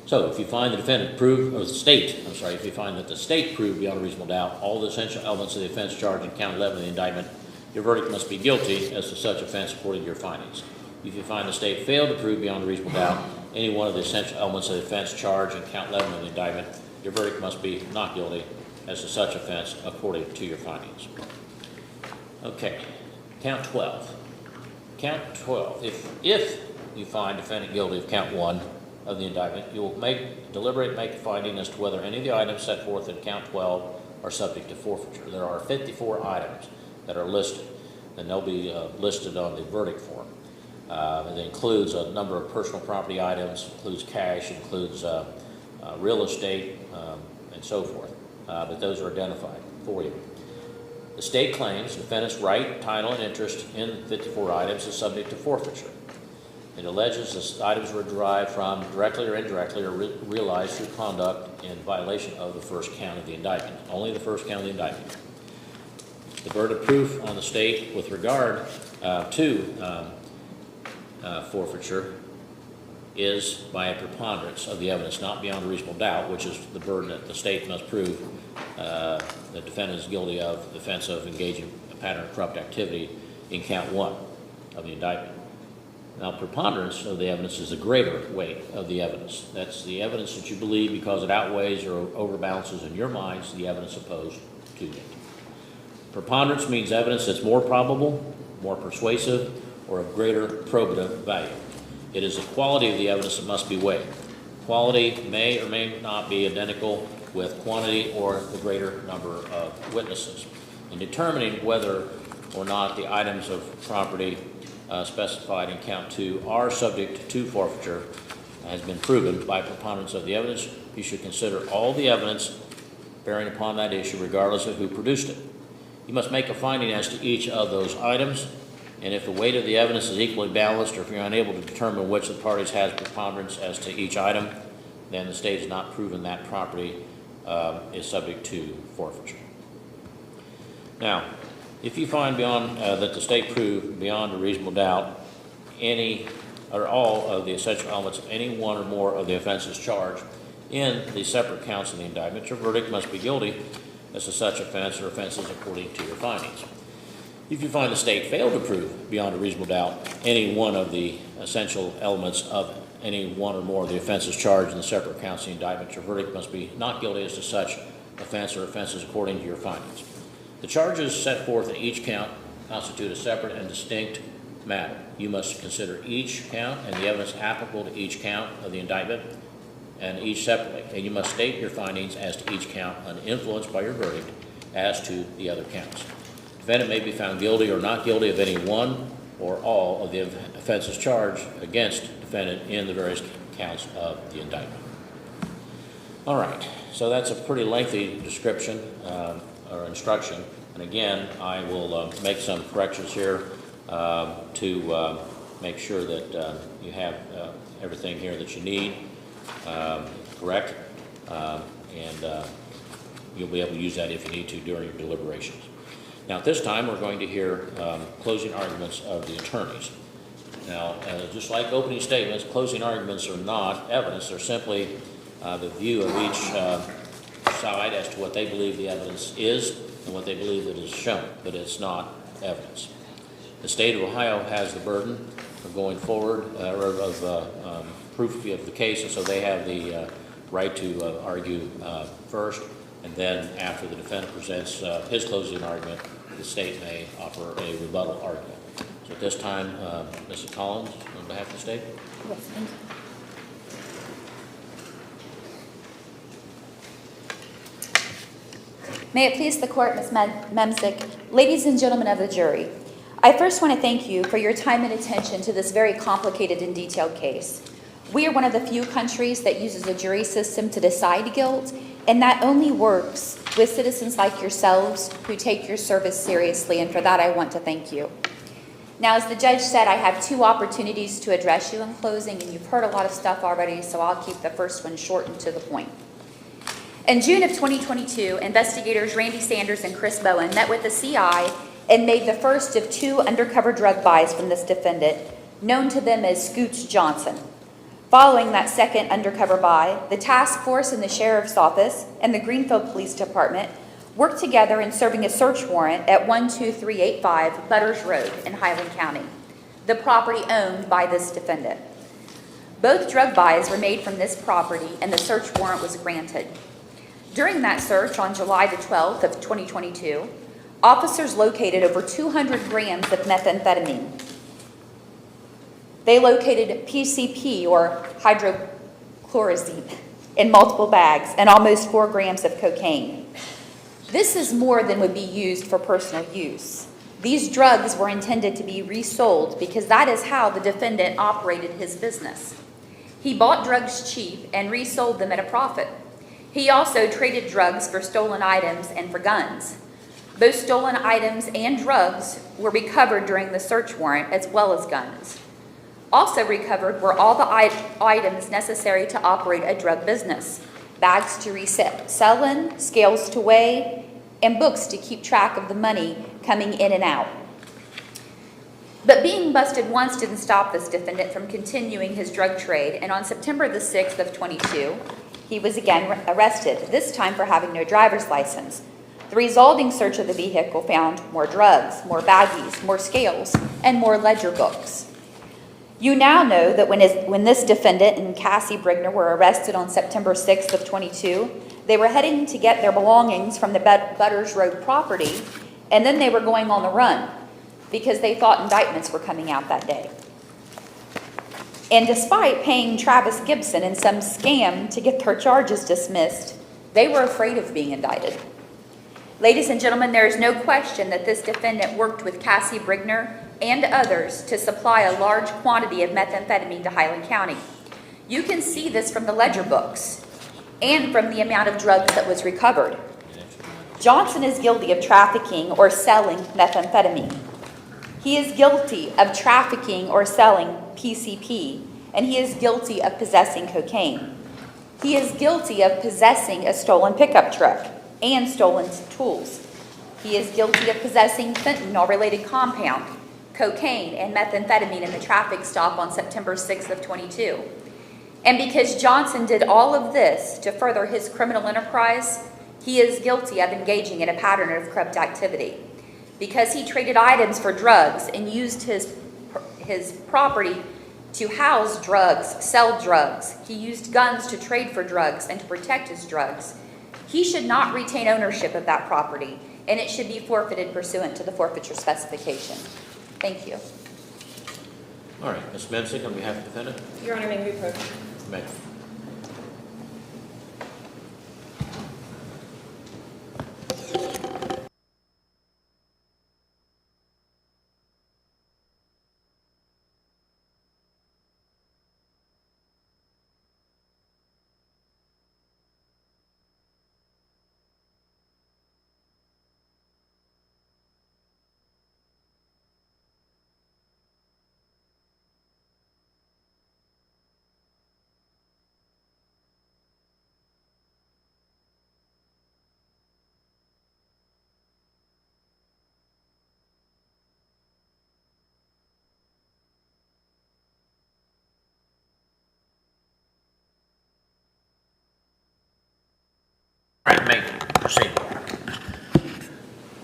So if you find the defendant proved, or if you find that the state proved beyond a reasonable doubt all the essential elements of the offense charged in count 11 of the indictment, your verdict must be guilty as to such offense according to your findings. If you find the state failed to prove beyond a reasonable doubt any one of the essential elements of the offense charged in count 11 of the indictment, your verdict must be not guilty as to such offense according to your findings. Okay, count 12. Count 12. If you find defendant guilty of count 1 of the indictment, you will deliberate and make a finding as to whether any of the items set forth in count 12 are subject to forfeiture. There are 54 items that are listed, and they'll be listed on the verdict form. It includes a number of personal property items, includes cash, includes real estate, and so forth. But those are identified for you. The state claims the defendant's right, title, and interest in 54 items is subject to forfeiture. It alleges the items were derived from, directly or indirectly, or realized through conduct in violation of the first count of the indictment. Only the first count of the indictment. The burden of proof on the state with regard to forfeiture is by a preponderance of the evidence, not beyond a reasonable doubt, which is the burden that the state must prove the defendant is guilty of the offense of engaging a pattern of corrupt activity in count 1 of the indictment. Now, preponderance of the evidence is a greater weight of the evidence. That's the evidence that you believe because it outweighs or overbalances in your minds the evidence opposed to it. Preponderance means evidence that's more probable, more persuasive, or of greater probative value. It is the quality of the evidence that must be weighed. Quality may or may not be identical with quantity or the greater number of witnesses. In determining whether or not the items of property specified in count 2 are subject to forfeiture has been proven by preponderance of the evidence, you should consider all the evidence bearing upon that issue regardless of who produced it. You must make a finding as to each of those items, and if the weight of the evidence is equally balanced, or if you're unable to determine which of the parties has preponderance as to each item, then the state has not proven that property is subject to forfeiture. Now, if you find beyond that the state proved beyond a reasonable doubt any or all of the essential elements of any one or more of the offenses charged in the separate counts of the indictment, your verdict must be guilty as to such offense or offenses according to your findings. If you find the state failed to prove beyond a reasonable doubt any one of the essential elements of any one or more of the offenses charged in the separate counts of the indictment, your verdict must be not guilty as to such offense or offenses according to your findings. The charges set forth in each count constitute a separate and distinct matter. You must consider each count and the evidence applicable to each count of the indictment and each separately, and you must state your findings as to each count uninfluenced by your verdict as to the other counts. Defendant may be found guilty or not guilty of any one or all of the offenses charged against defendant in the various counts of the indictment. All right, so that's a pretty lengthy description or instruction, and again, I will make some corrections here to make sure that you have everything here that you need correct, and you'll be able to use that if you need to during your deliberations. Now, at this time, we're going to hear closing arguments of the attorneys. Now, just like opening statements, closing arguments are not evidence. They're simply the view of each side as to what they believe the evidence is and what they believe that is shown, but it's not evidence. The state of Ohio has the burden of going forward, or of proof of the case, and so they have the right to argue first, and then after the defendant presents his closing argument, the state may offer a rebuttal argument. So at this time, Mrs. Collins, on behalf of the state. Yes, thank you. May it please the court, Ms. Memsick, ladies and gentlemen of the jury, I first want to thank you for your time and attention to this very complicated and detailed case. We are one of the few countries that uses a jury system to decide guilt, and that only works with citizens like yourselves who take your service seriously, and for that I want to thank you. Now, as the judge said, I have 2 opportunities to address you in closing, and you've heard a lot of stuff already, so I'll keep the first one short and to the point. In June of 2022, investigators Randy Sanders and Chris Bowen met with the CI and made the first of 2 undercover drug buys from this defendant, known to them as Scoots Johnson. Following that second undercover buy, the task force in the sheriff's office and the Greenfield Police Department worked together in serving a search warrant at 12385 Butters Road in Highland County, the property owned by this defendant. Both drug buys were made from this property, and the search warrant was granted. During that search on July the 12th of 2022, officers located over 200 grams of methamphetamine. They located PCP, or hydrochlorozine, in multiple bags and almost 4 grams of cocaine. This is more than would be used for personal use. These drugs were intended to be resold because that is how the defendant operated his business. He bought drugs cheap and resold them at a profit. He also traded drugs for stolen items and for guns. Both stolen items and drugs were recovered during the search warrant, as well as guns. Also recovered were all the items necessary to operate a drug business: bags to resell in, scales to weigh, and books to keep track of the money coming in and out. But being busted once didn't stop this defendant from continuing his drug trade, and on September the 6th of 22, he was again arrested, this time for having no driver's license. The resulting search of the vehicle found more drugs, more baggies, more scales, and more ledger books. You now know that when this defendant and Cassie Brigner were arrested on September 6th of 22, they were heading to get their belongings from the Butters Road property, and then they were going on the run because they thought indictments were coming out that day. And despite paying Travis Gibson in some scam to get their charges dismissed, They were afraid of being indicted. Ladies and gentlemen, there is no question that this defendant worked with Cassie Brigner and others to supply a large quantity of methamphetamine to Highland County. You can see this from the ledger books and from the amount of drugs that was recovered. Johnson is guilty of trafficking or selling methamphetamine. He is guilty of trafficking or selling PCP, and he is guilty of possessing cocaine. He is guilty of possessing a stolen pickup truck and stolen tools. He is guilty of possessing fentanyl-related compound, cocaine, and methamphetamine in the traffic stop on September 6th of 22. And because Johnson did all of this to further his criminal enterprise, he is guilty of engaging in a pattern of corrupt activity. Because he traded items for drugs and used his property to house drugs, sell drugs. He used guns to trade for drugs and to protect his drugs. He should not retain ownership of that property, and it should be forfeited pursuant to the forfeiture specification. Thank you. All right, Ms. Memsick, on behalf of the defendant. Your Honor, may we approach? May. All right, May, proceed.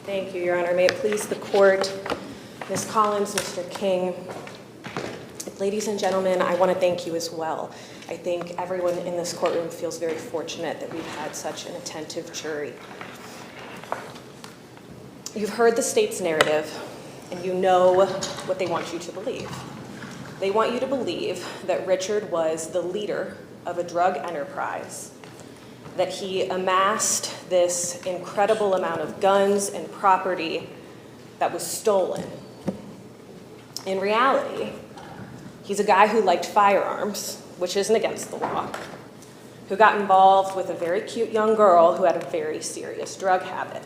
Thank you, Your Honor. May it please the court, Ms. Collins, Mr. King. Ladies and gentlemen, I want to thank you as well. I think everyone in this courtroom feels very fortunate that we've had such an attentive jury. You've heard the state's narrative, and you know what they want you to believe. They want you to believe that Richard was the leader of a drug enterprise, that he amassed this incredible amount of guns and property that was stolen. In reality, he's a guy who liked firearms, which isn't against the law, who got involved with a very cute young girl who had a very serious drug habit.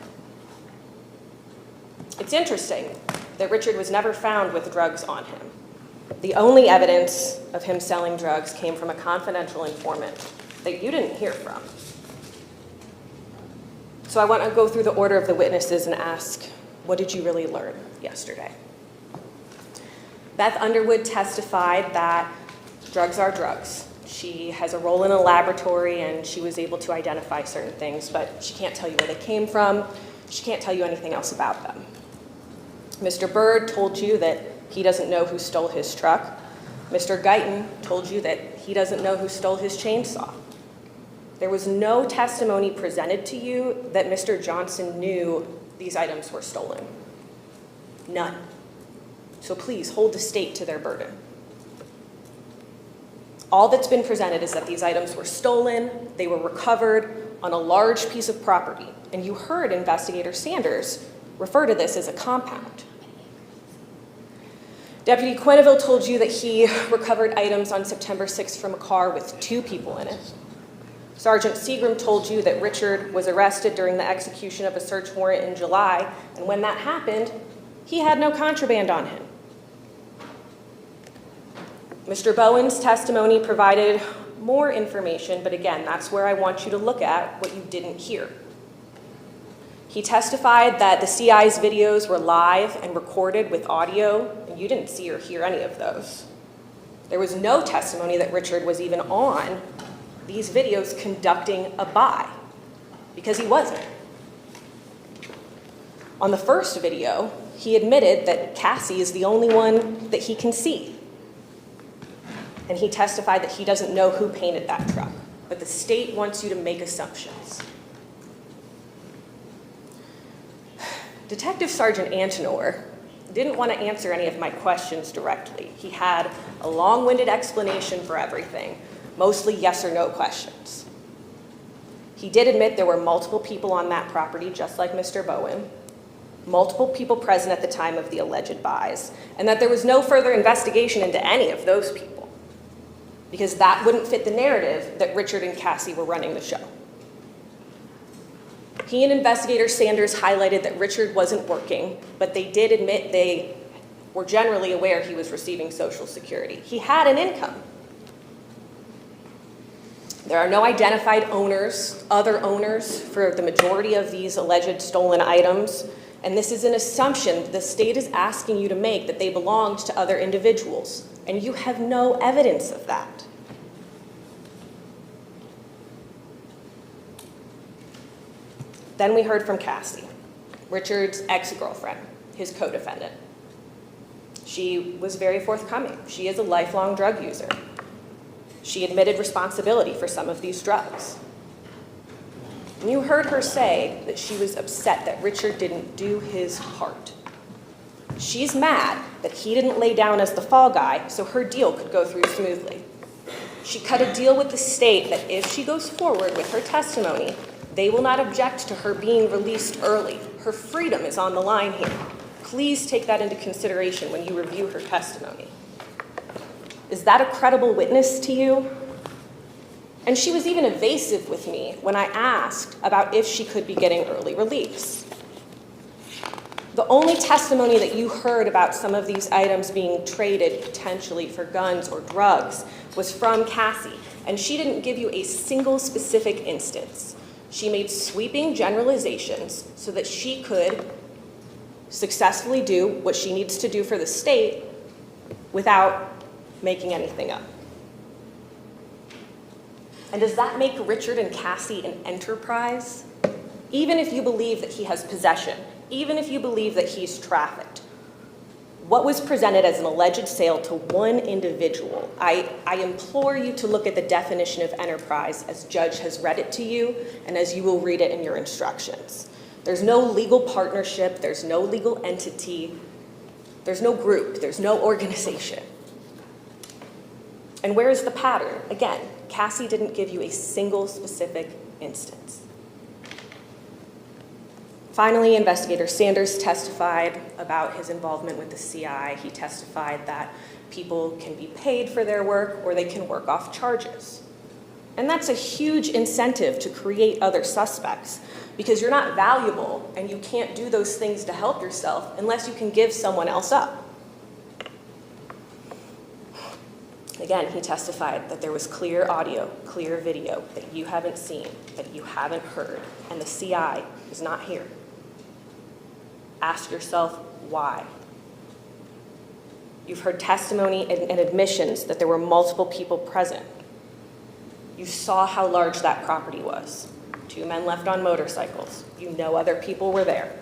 It's interesting that Richard was never found with drugs on him. The only evidence of him selling drugs came from a confidential informant that you didn't hear from. So I want to go through the order of the witnesses and ask, what did you really learn yesterday? Beth Underwood testified that drugs are drugs. She has a role in a laboratory and she was able to identify certain things, but she can't tell you where they came from. She can't tell you anything else about them. Mr. Bird told you that he doesn't know who stole his truck. Mr. Guyton told you that he doesn't know who stole his chainsaw. There was no testimony presented to you that Mr. Johnson knew these items were stolen. None. So please hold the state to their burden. All that's been presented is that these items were stolen, they were recovered on a large piece of property, and you heard Investigator Sanders refer to this as a compound. Deputy Quenneville told you that he recovered items on September 6th from a car with 2 people in it. Sergeant Seagram told you that Richard was arrested during the execution of a search warrant in July, and when that happened, he had no contraband on him. Mr. Bowen's testimony provided more information, but again, that's where I want you to look at what you didn't hear. He testified that the CI's videos were live and recorded with audio, and you didn't see or hear any of those. There was no testimony that Richard was even on these videos conducting a buy, because he wasn't. On the first video, he admitted that Cassie is the only one that he can see. And he testified that he doesn't know who painted that truck, but the state wants you to make assumptions. Detective Sergeant Antinor didn't want to answer any of my questions directly. He had a long-winded explanation for everything, mostly yes or no questions. He did admit there were multiple people on that property, just like Mr. Bowen, multiple people present at the time of the alleged buys, and that there was no further investigation into any of those people, because that wouldn't fit the narrative that Richard and Cassie were running the show. He and investigator Sanders highlighted that Richard wasn't working, but they did admit they were generally aware he was receiving Social Security. He had an income. There are no identified owners, other owners, for the majority of these alleged stolen items, and this is an assumption the state is asking you to make that they belonged to other individuals, and you have no evidence of that. Then we heard from Cassie, Richard's ex-girlfriend, his co-defendant. She was very forthcoming. She is a lifelong drug user. She admitted responsibility for some of these drugs. And you heard her say that she was upset that Richard didn't do his part. She's mad that he didn't lay down as the fall guy so her deal could go through smoothly. She cut a deal with the state that if she goes forward with her testimony, they will not object to her being released early. Her freedom is on the line here. Please take that into consideration when you review her testimony. Is that a credible witness to you? And she was even evasive with me when I asked about if she could be getting early release. The only testimony that you heard about some of these items being traded potentially for guns or drugs was from Cassie, and she didn't give you a single specific instance. She made sweeping generalizations so that she could successfully do what she needs to do for the state without making anything up. And does that make Richard and Cassie an enterprise? Even if you believe that he has possession, even if you believe that he's trafficked, what was presented as an alleged sale to one individual, I implore you to look at the definition of enterprise as Judge has read it to you and as you will read it in your instructions. There's no legal partnership, there's no legal entity, there's no group, there's no organization. And where is the pattern? Again, Cassie didn't give you a single specific instance. Finally, investigator Sanders testified about his involvement with the CI. He testified that people can be paid for their work or they can work off charges. And that's a huge incentive to create other suspects because you're not valuable and you can't do those things to help yourself unless you can give someone else up. Again, he testified that there was clear audio, clear video that you haven't seen, that you haven't heard, and the CI is not here. Ask yourself why. You've heard testimony and admissions that there were multiple people present. You saw how large that property was. 2 men left on motorcycles. You know other people were there.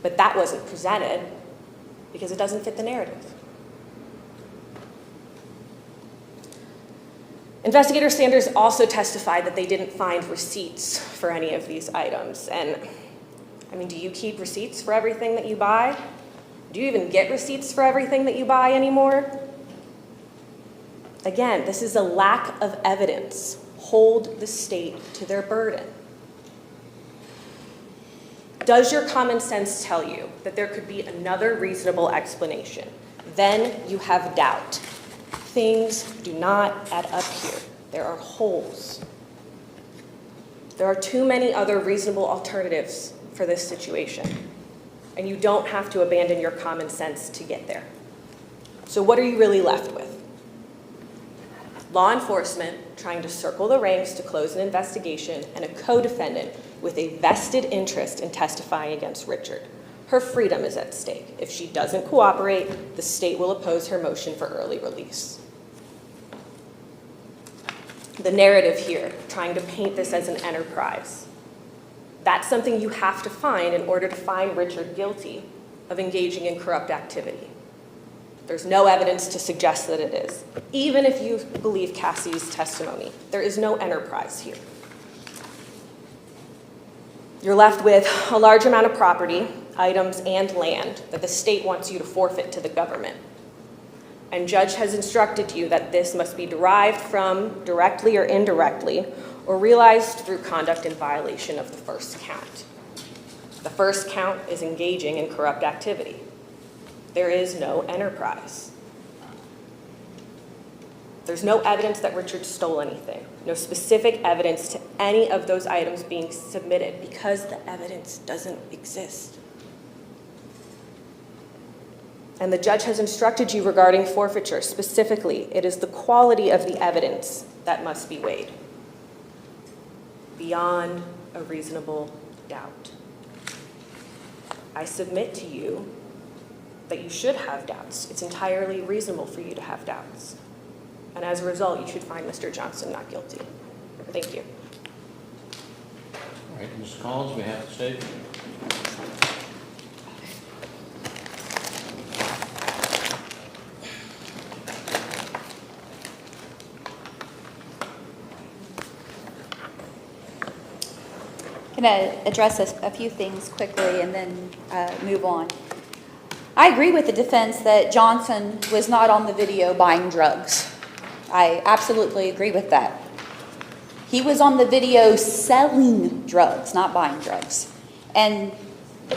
But that wasn't presented because it doesn't fit the narrative. Investigator Sanders also testified that they didn't find receipts for any of these items. And I mean, do you keep receipts for everything that you buy? Do you even get receipts for everything that you buy anymore? Again, this is a lack of evidence. Hold the state to their burden. Does your common sense tell you that there could be another reasonable explanation? Then you have doubt. Things do not add up here. There are holes. There are too many other reasonable alternatives for this situation, and you don't have to abandon your common sense to get there. So what are you really left with? Law enforcement trying to circle the ranks to close an investigation and a co-defendant with a vested interest in testifying against Richard. Her freedom is at stake. If she doesn't cooperate, the state will oppose her motion for early release. The narrative here, trying to paint this as an enterprise, that's something you have to find in order to find Richard guilty of engaging in corrupt activity. There's no evidence to suggest that it is. Even if you believe Cassie's testimony, there is no enterprise here. You're left with a large amount of property, items, and land that the state wants you to forfeit to the government. and judge has instructed you that this must be derived from directly or indirectly or realized through conduct in violation of the first count. The first count is engaging in corrupt activity. There is no enterprise. There's no evidence that Richard stole anything, no specific evidence to any of those items being submitted because the evidence doesn't exist. And the judge has instructed you regarding forfeiture. Specifically, it is the quality of the evidence that must be weighed beyond a reasonable doubt. I submit to you that you should have doubts. It's entirely reasonable for you to have doubts. And as a result, you should find Mr. Johnson not guilty. Thank you. All right, Ms. Collins, we have to say. I'm going to address a few things quickly and then move on. I agree with the defense that Johnson was not on the video buying drugs. I absolutely agree with that. He was on the video selling drugs, not buying drugs. And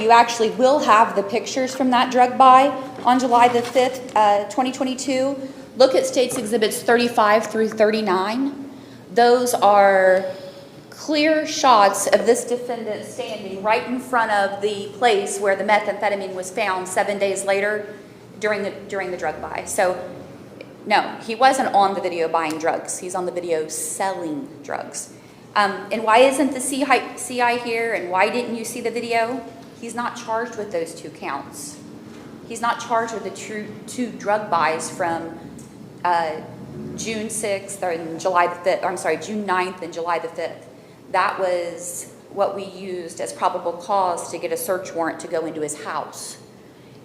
you actually will have the pictures from that drug buy on July the 5th, 2022. Look at States Exhibits 35 through 39. Those are clear shots of this defendant standing right in front of the place where the methamphetamine was found 7 days later during the drug buy. So no, he wasn't on the video buying drugs. He's on the video selling drugs. And why isn't the CI here, and why didn't you see the video? He's not charged with those two counts. He's not charged with the two drug buys from June 6th and July the 5th. I'm sorry, June 9th and July the 5th. That was what we used as probable cause to get a search warrant to go into his house.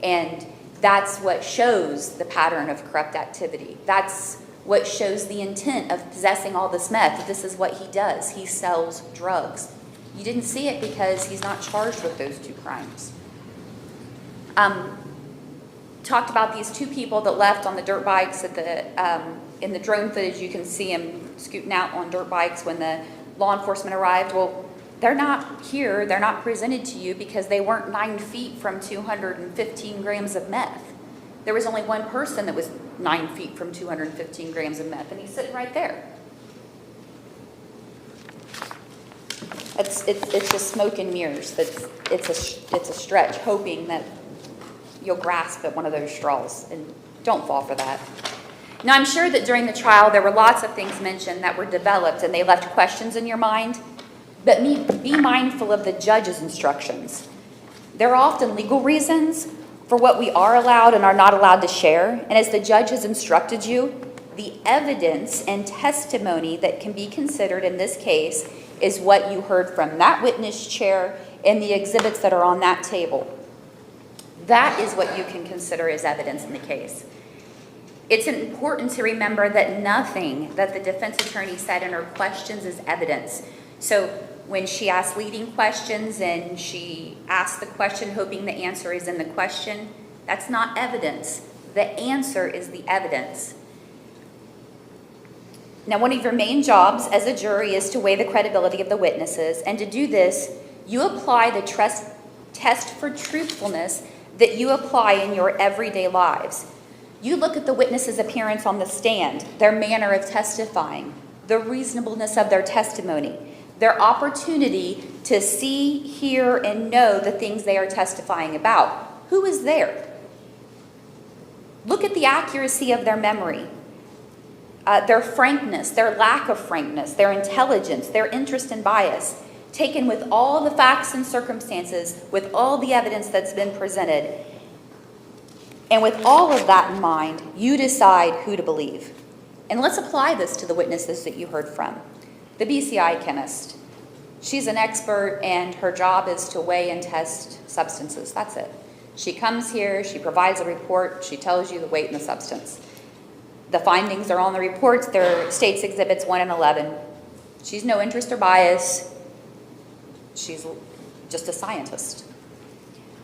And that's what shows the pattern of corrupt activity. That's what shows the intent of possessing all this meth. This is what he does. He sells drugs. You didn't see it because he's not charged with those two crimes. Talked about these two people that left on the dirt bikes at the in the drone footage. You can see him scooting out on dirt bikes when the law enforcement arrived. Well, they're not here, they're not presented to you because they weren't 9 feet from 215 grams of meth. There was only one person that was 9 feet from 215 grams of meth, and he's sitting right there. It's just smoke and mirrors. It's a stretch, hoping that you'll grasp at one of those straws, and don't fall for that. Now, I'm sure that during the trial there were lots of things mentioned that were developed and they left questions in your mind, but be mindful of the judge's instructions. There are often legal reasons for what we are allowed and are not allowed to share, and as the judge has instructed you, the evidence and testimony that can be considered in this case is what you heard from that witness chair and the exhibits that are on that table. That is what you can consider as evidence in the case. It's important to remember that nothing that the defense attorney said in her questions is evidence. So when she asked leading questions and she asked the question hoping the answer is in the question, that's not evidence. The answer is the evidence. Now, one of your main jobs as a jury is to weigh the credibility of the witnesses, and to do this, you apply the test for truthfulness that you apply in your everyday lives. You look at the witness's appearance on the stand, their manner of testifying, the reasonableness of their testimony, their opportunity to see, hear, and know the things they are testifying about. Who is there? Look at the accuracy of their memory, their frankness, their lack of frankness, their intelligence, their interest and bias, taken with all the facts and circumstances, with all the evidence that's been presented. And with all of that in mind, you decide who to believe. And let's apply this to the witnesses that you heard from. The BCI chemist. She's an expert, and her job is to weigh and test substances. That's it. She comes here, she provides a report, she tells you the weight and the substance. The findings are on the reports. They're States Exhibits 1 and 11. She's no interest or bias. She's just a scientist.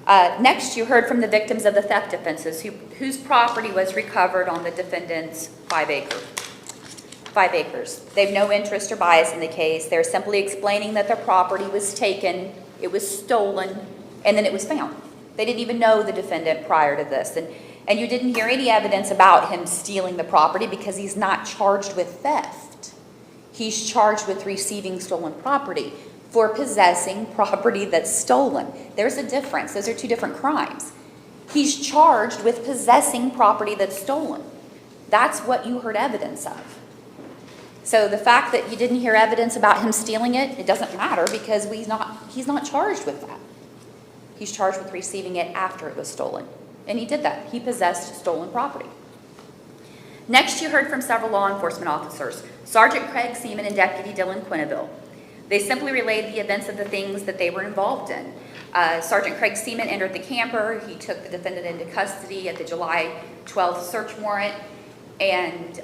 Next, you heard from the victims of the theft offenses whose property was recovered on the defendant's 5 acres. They have no interest or bias in the case. They're simply explaining that their property was taken, it was stolen, and then it was found. They didn't even know the defendant prior to this. And you didn't hear any evidence about him stealing the property because he's not charged with theft. He's charged with receiving stolen property for possessing property that's stolen. There's a difference. Those are two different crimes. He's charged with possessing property that's stolen. That's what you heard evidence of. So the fact that you didn't hear evidence about him stealing it, it doesn't matter because he's not charged with that. He's charged with receiving it after it was stolen. And he did that. He possessed stolen property. Next, you heard from several law enforcement officers, Sergeant Craig Seaman and Deputy Dylan Quinneville. They simply relayed the events of the things that they were involved in. Sergeant Craig Seaman entered the camper. He took the defendant into custody at the July 12th search warrant and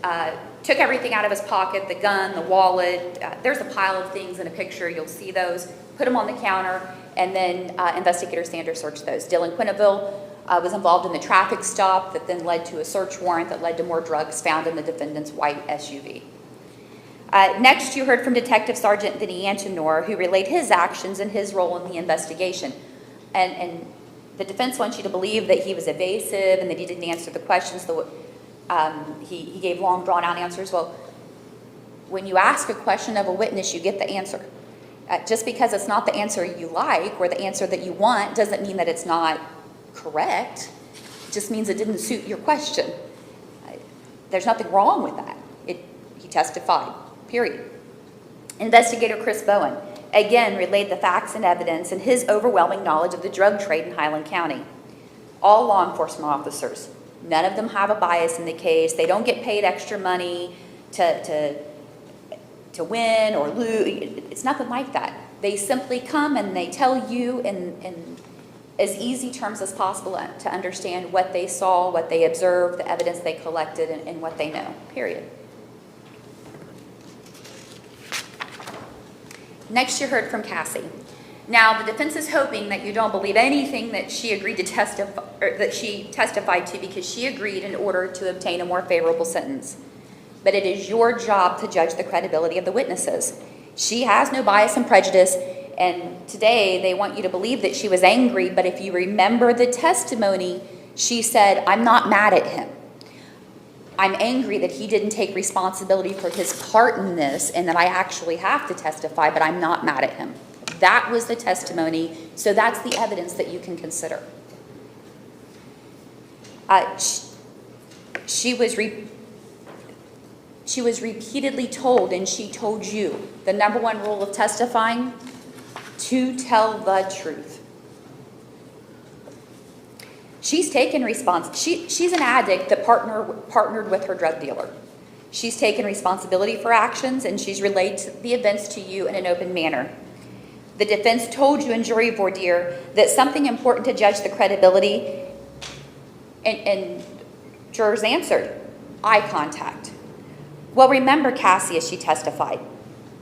took everything out of his pocket, the gun, the wallet. There's a pile of things in a picture. You'll see those. Put them on the counter, and then Investigator Sanders searched those. Dylan Quinneville was involved in the traffic stop that then led to a search warrant that led to more drugs found in the defendant's white SUV. Next, you heard from Detective Sergeant Vinny Antonor, who relayed his actions and his role in the investigation. And the defense wants you to believe that he was evasive and that he didn't answer the questions. He gave long, drawn-out answers. Well, when you ask a question of a witness, you get the answer. Just because it's not the answer you like or the answer that you want doesn't mean that it's not correct. It just means it didn't suit your question. There's nothing wrong with that. He testified, period. Investigator Chris Bowen, again, relayed the facts and evidence and his overwhelming knowledge of the drug trade in Highland County. All law enforcement officers, none of them have a bias in the case. They don't get paid extra money to win or lose. It's nothing like that. They simply come and they tell you in as easy terms as possible to understand what they saw, what they observed, the evidence they collected, and what they know, period. Next, you heard from Cassie. Now, the defense is hoping that you don't believe anything that she agreed to testify, or that she testified to, because she agreed in order to obtain a more favorable sentence. But it is your job to judge the credibility of the witnesses. She has no bias and prejudice, and today they want you to believe that she was angry, but if you remember the testimony, she said, "I'm not mad at him. I'm angry that he didn't take responsibility for his part in this and that I actually have to testify, but I'm not mad at him." That was the testimony, so that's the evidence that you can consider. She was repeatedly told, and she told you, the number one rule of testifying, to tell the truth. She's taken she's an addict that partnered with her drug dealer. She's taken responsibility for actions, and she's relayed the events to you in an open manner. The defense told you in jury voir dire that something important to judge the credibility, and jurors answered, eye contact. Well, remember Cassie as she testified.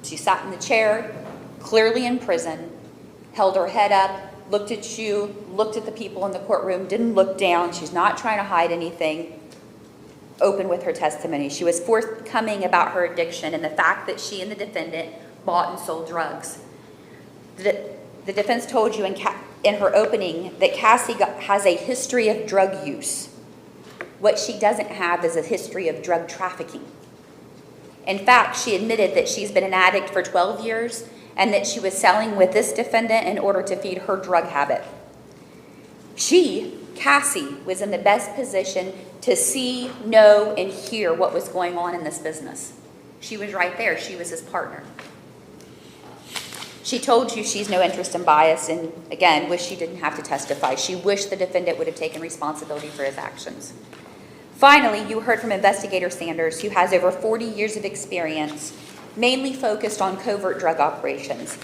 She sat in the chair, clearly in prison, held her head up, looked at you, looked at the people in the courtroom, didn't look down. She's not trying to hide anything. Open with her testimony. She was forthcoming about her addiction and the fact that she and the defendant bought and sold drugs. The defense told you in her opening that Cassie has a history of drug use. What she doesn't have is a history of drug trafficking. In fact, she admitted that she's been an addict for 12 years and that she was selling with this defendant in order to feed her drug habit. Cassie, was in the best position to see, know, and hear what was going on in this business. She was right there. She was his partner. She told you she's no interest in bias and, again, wished she didn't have to testify. She wished the defendant would have taken responsibility for his actions. Finally, you heard from Investigator Sanders, who has over 40 years of experience, mainly focused on covert drug operations.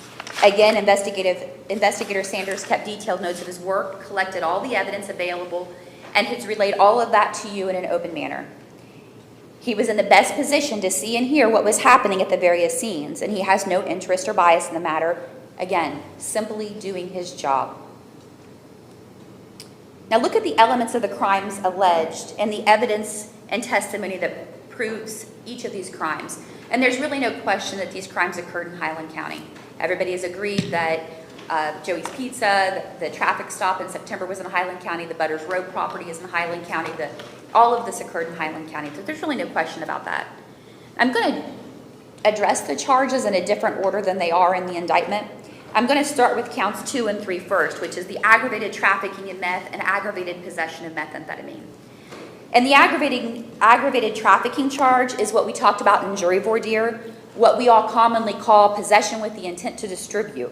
Again, Investigator Sanders kept detailed notes of his work, collected all the evidence available, and has relayed all of that to you in an open manner. He was in the best position to see and hear what was happening at the various scenes, and he has no interest or bias in the matter. Again, simply doing his job. Now look at the elements of the crimes alleged and the evidence and testimony that proves each of these crimes. And there's really no question that these crimes occurred in Highland County. Everybody has agreed that Joey's Pizza, the traffic stop in September was in Highland County, the Butters Road property is in Highland County, all of this occurred in Highland County. So there's really no question about that. I'm going to address the charges in a different order than they are in the indictment. I'm going to start with counts 2 and 3 first, which is the aggravated trafficking in meth and aggravated possession of methamphetamine. And the aggravated trafficking charge is what we talked about in jury voir dire, what we all commonly call possession with the intent to distribute.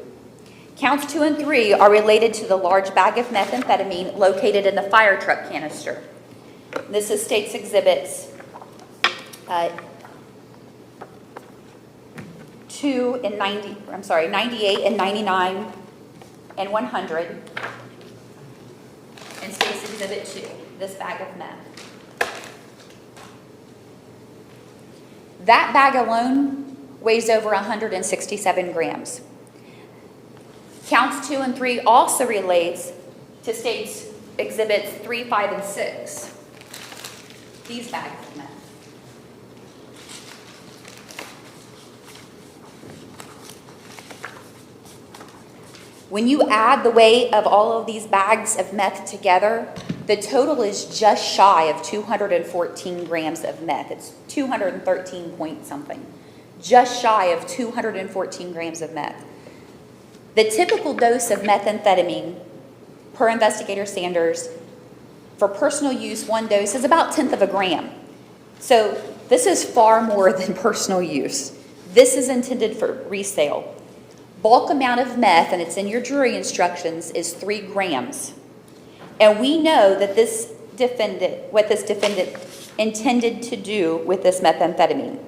Counts 2 and 3 are related to the large bag of methamphetamine located in the fire truck canister. This is State's Exhibits 98 and 99 and 100, and State's Exhibit 2, this bag of meth. That bag alone weighs over 167 grams. Counts 2 and 3 also relates to State's Exhibits 3, 5, and 6. These bags of meth. When you add the weight of all of these bags of meth together, the total is just shy of 214 grams of meth. It's 213 point something. Just shy of 214 grams of meth. The typical dose of methamphetamine per Investigator Sanders for personal use, one dose is about 1/10 of a gram. So this is far more than personal use. This is intended for resale. Bulk amount of meth, and it's in your jury instructions, is 3 grams. And we know that what this defendant intended to do with this methamphetamine.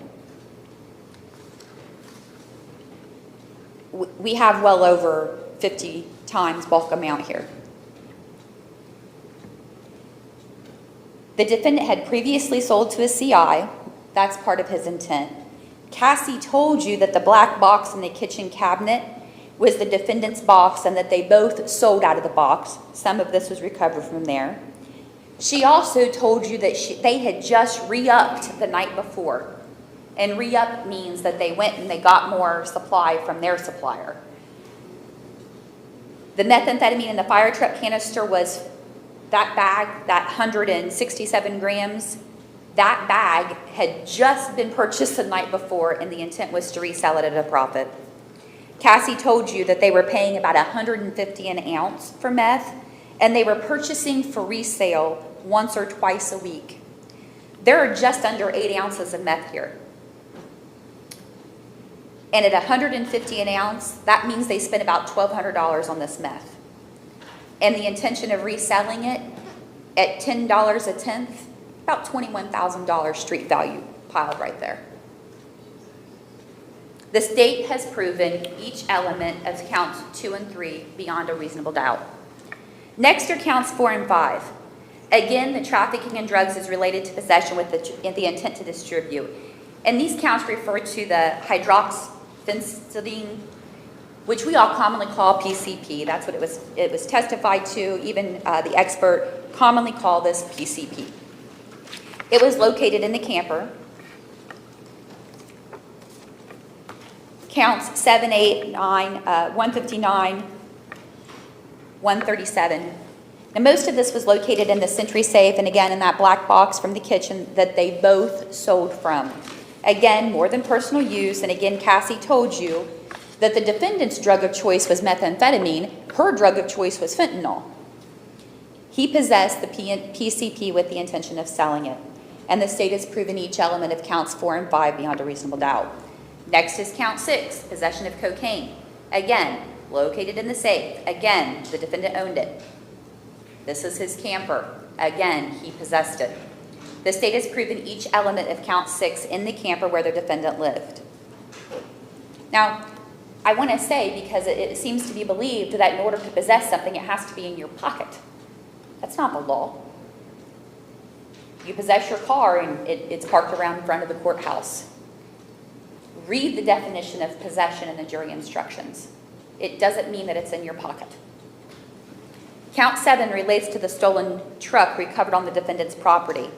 We have well over 50 times bulk amount here. The defendant had previously sold to a CI. That's part of his intent. Cassie told you that the black box in the kitchen cabinet was the defendant's box and that they both sold out of the box. Some of this was recovered from there. She also told you that they had just re-upped the night before. And re-up means that they went and they got more supply from their supplier. The methamphetamine in the fire truck canister was that bag, that 167 grams. That bag had just been purchased the night before, and the intent was to resell it at a profit. Cassie told you that they were paying about $150 an ounce for meth, and they were purchasing for resale once or twice a week. There are just under 8 ounces of meth here. And at $150 an ounce, that means they spent about $1,200 on this meth. And the intention of reselling it at $10 a tenth, about $21,000 street value piled right there. The state has proven each element of counts 2 and 3 beyond a reasonable doubt. Next are counts 4 and 5. Again, the trafficking in drugs is related to possession with the intent to distribute. And these counts refer to the hydroxyphenicidine, which we all commonly call PCP. That's what it was testified to. Even the expert commonly called this PCP. It was located in the camper. Counts 7, 8, 9, 159, 137. Now, most of this was located in the Sentry safe, and again, in that black box from the kitchen that they both sold from. Again, more than personal use, and again, Cassie told you that the defendant's drug of choice was methamphetamine. Her drug of choice was fentanyl. He possessed the PCP with the intention of selling it. And the state has proven each element of counts 4 and 5 beyond a reasonable doubt. Next is count 6, possession of cocaine. Again, located in the safe. Again, the defendant owned it. This is his camper. Again, he possessed it. The state has proven each element of count 6 in the camper where the defendant lived. Now, I want to say, because it seems to be believed that in order to possess something, it has to be in your pocket. That's not the law. You possess your car and it's parked around in front of the courthouse. Read the definition of possession in the jury instructions. It doesn't mean that it's in your pocket. Count 7 relates to the stolen truck recovered on the defendant's property.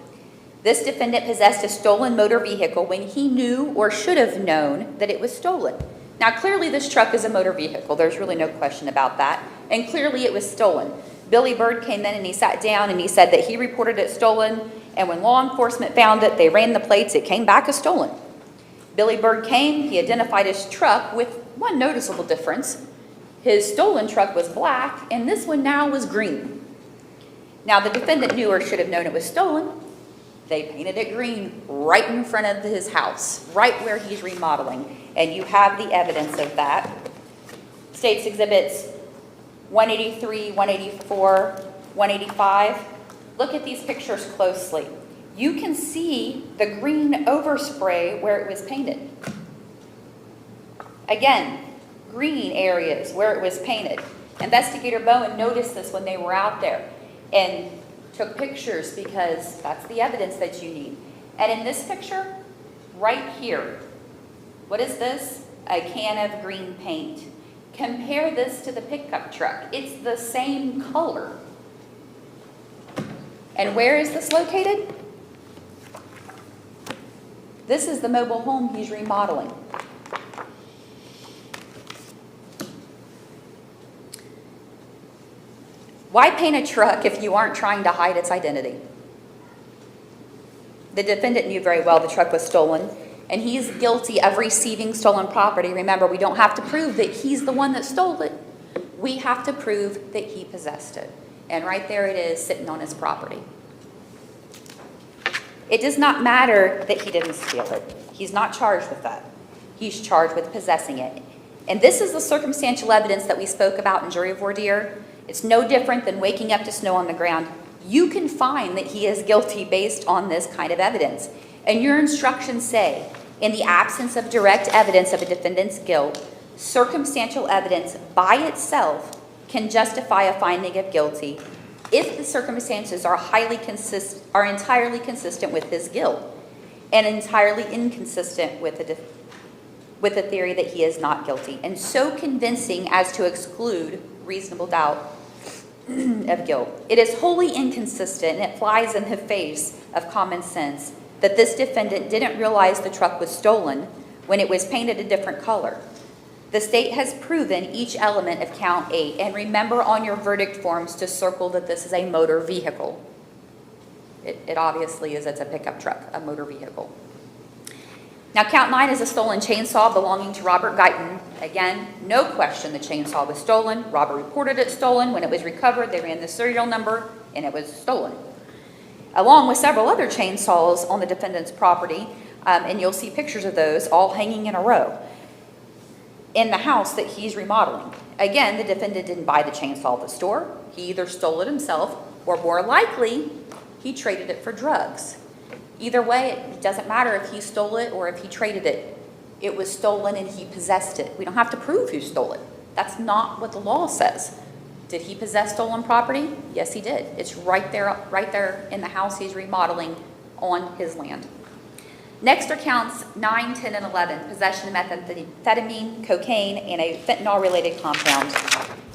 This defendant possessed a stolen motor vehicle when he knew or should have known that it was stolen. Now, clearly this truck is a motor vehicle. There's really no question about that. And clearly it was stolen. Billy Bird came in and he sat down and he said that he reported it stolen, and when law enforcement found it, they ran the plates, it came back as stolen. Billy Bird came, he identified his truck with one noticeable difference. His stolen truck was black, and this one now was green. Now, the defendant knew or should have known it was stolen. They painted it green right in front of his house, right where he's remodeling. And you have the evidence of that. State's Exhibits 183, 184, 185. Look at these pictures closely. You can see the green overspray where it was painted. Again, green areas where it was painted. Investigator Bowen noticed this when they were out there and took pictures because that's the evidence that you need. And in this picture, right here, what is this? A can of green paint. Compare this to the pickup truck. It's the same color. And where is this located? This is the mobile home he's remodeling. Why paint a truck if you aren't trying to hide its identity? The defendant knew very well the truck was stolen, and he's guilty of receiving stolen property. Remember, we don't have to prove that he's the one that stole it. We have to prove that he possessed it. And right there it is, sitting on his property. It does not matter that he didn't steal it. He's not charged with that. He's charged with possessing it. And this is the circumstantial evidence that we spoke about in jury voir dire. It's no different than waking up to snow on the ground. You can find that he is guilty based on this kind of evidence. And your instructions say, in the absence of direct evidence of a defendant's guilt, circumstantial evidence by itself can justify a finding of guilty if the circumstances are entirely consistent with his guilt and entirely inconsistent with the theory that he is not guilty, and so convincing as to exclude reasonable doubt of guilt. It is wholly inconsistent, and it flies in the face of common sense that this defendant didn't realize the truck was stolen when it was painted a different color. The state has proven each element of count 8, and remember on your verdict forms to circle that this is a motor vehicle. It obviously is. It's a pickup truck, a motor vehicle. Now, count 9 is a stolen chainsaw belonging to Robert Guyton. Again, no question the chainsaw was stolen. Robert reported it stolen. When it was recovered, they ran the serial number, and it was stolen, along with several other chainsaws on the defendant's property, and you'll see pictures of those all hanging in a row in the house that he's remodeling. Again, the defendant didn't buy the chainsaw at the store. He either stole it himself, or more likely, he traded it for drugs. Either way, it doesn't matter if he stole it or if he traded it. It was stolen and he possessed it. We don't have to prove who stole it. That's not what the law says. Did he possess stolen property? Yes, he did. It's right there in the house he's remodeling on his land. Next are counts 9, 10, and 11, possession of methamphetamine, cocaine, and a fentanyl-related compound.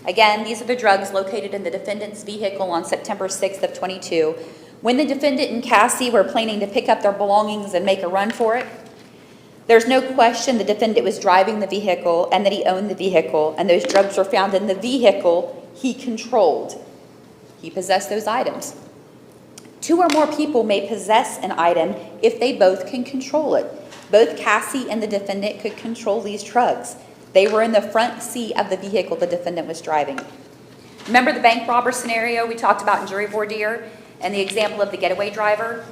Again, these are the drugs located in the defendant's vehicle on September 6th of 22. When the defendant and Cassie were planning to pick up their belongings and make a run for it, there's no question the defendant was driving the vehicle and that he owned the vehicle, and those drugs were found in the vehicle he controlled. He possessed those items. 2 or more people may possess an item if they both can control it. Both Cassie and the defendant could control these drugs. They were in the front seat of the vehicle the defendant was driving. Remember the bank robber scenario we talked about in jury voir dire and the example of the getaway driver?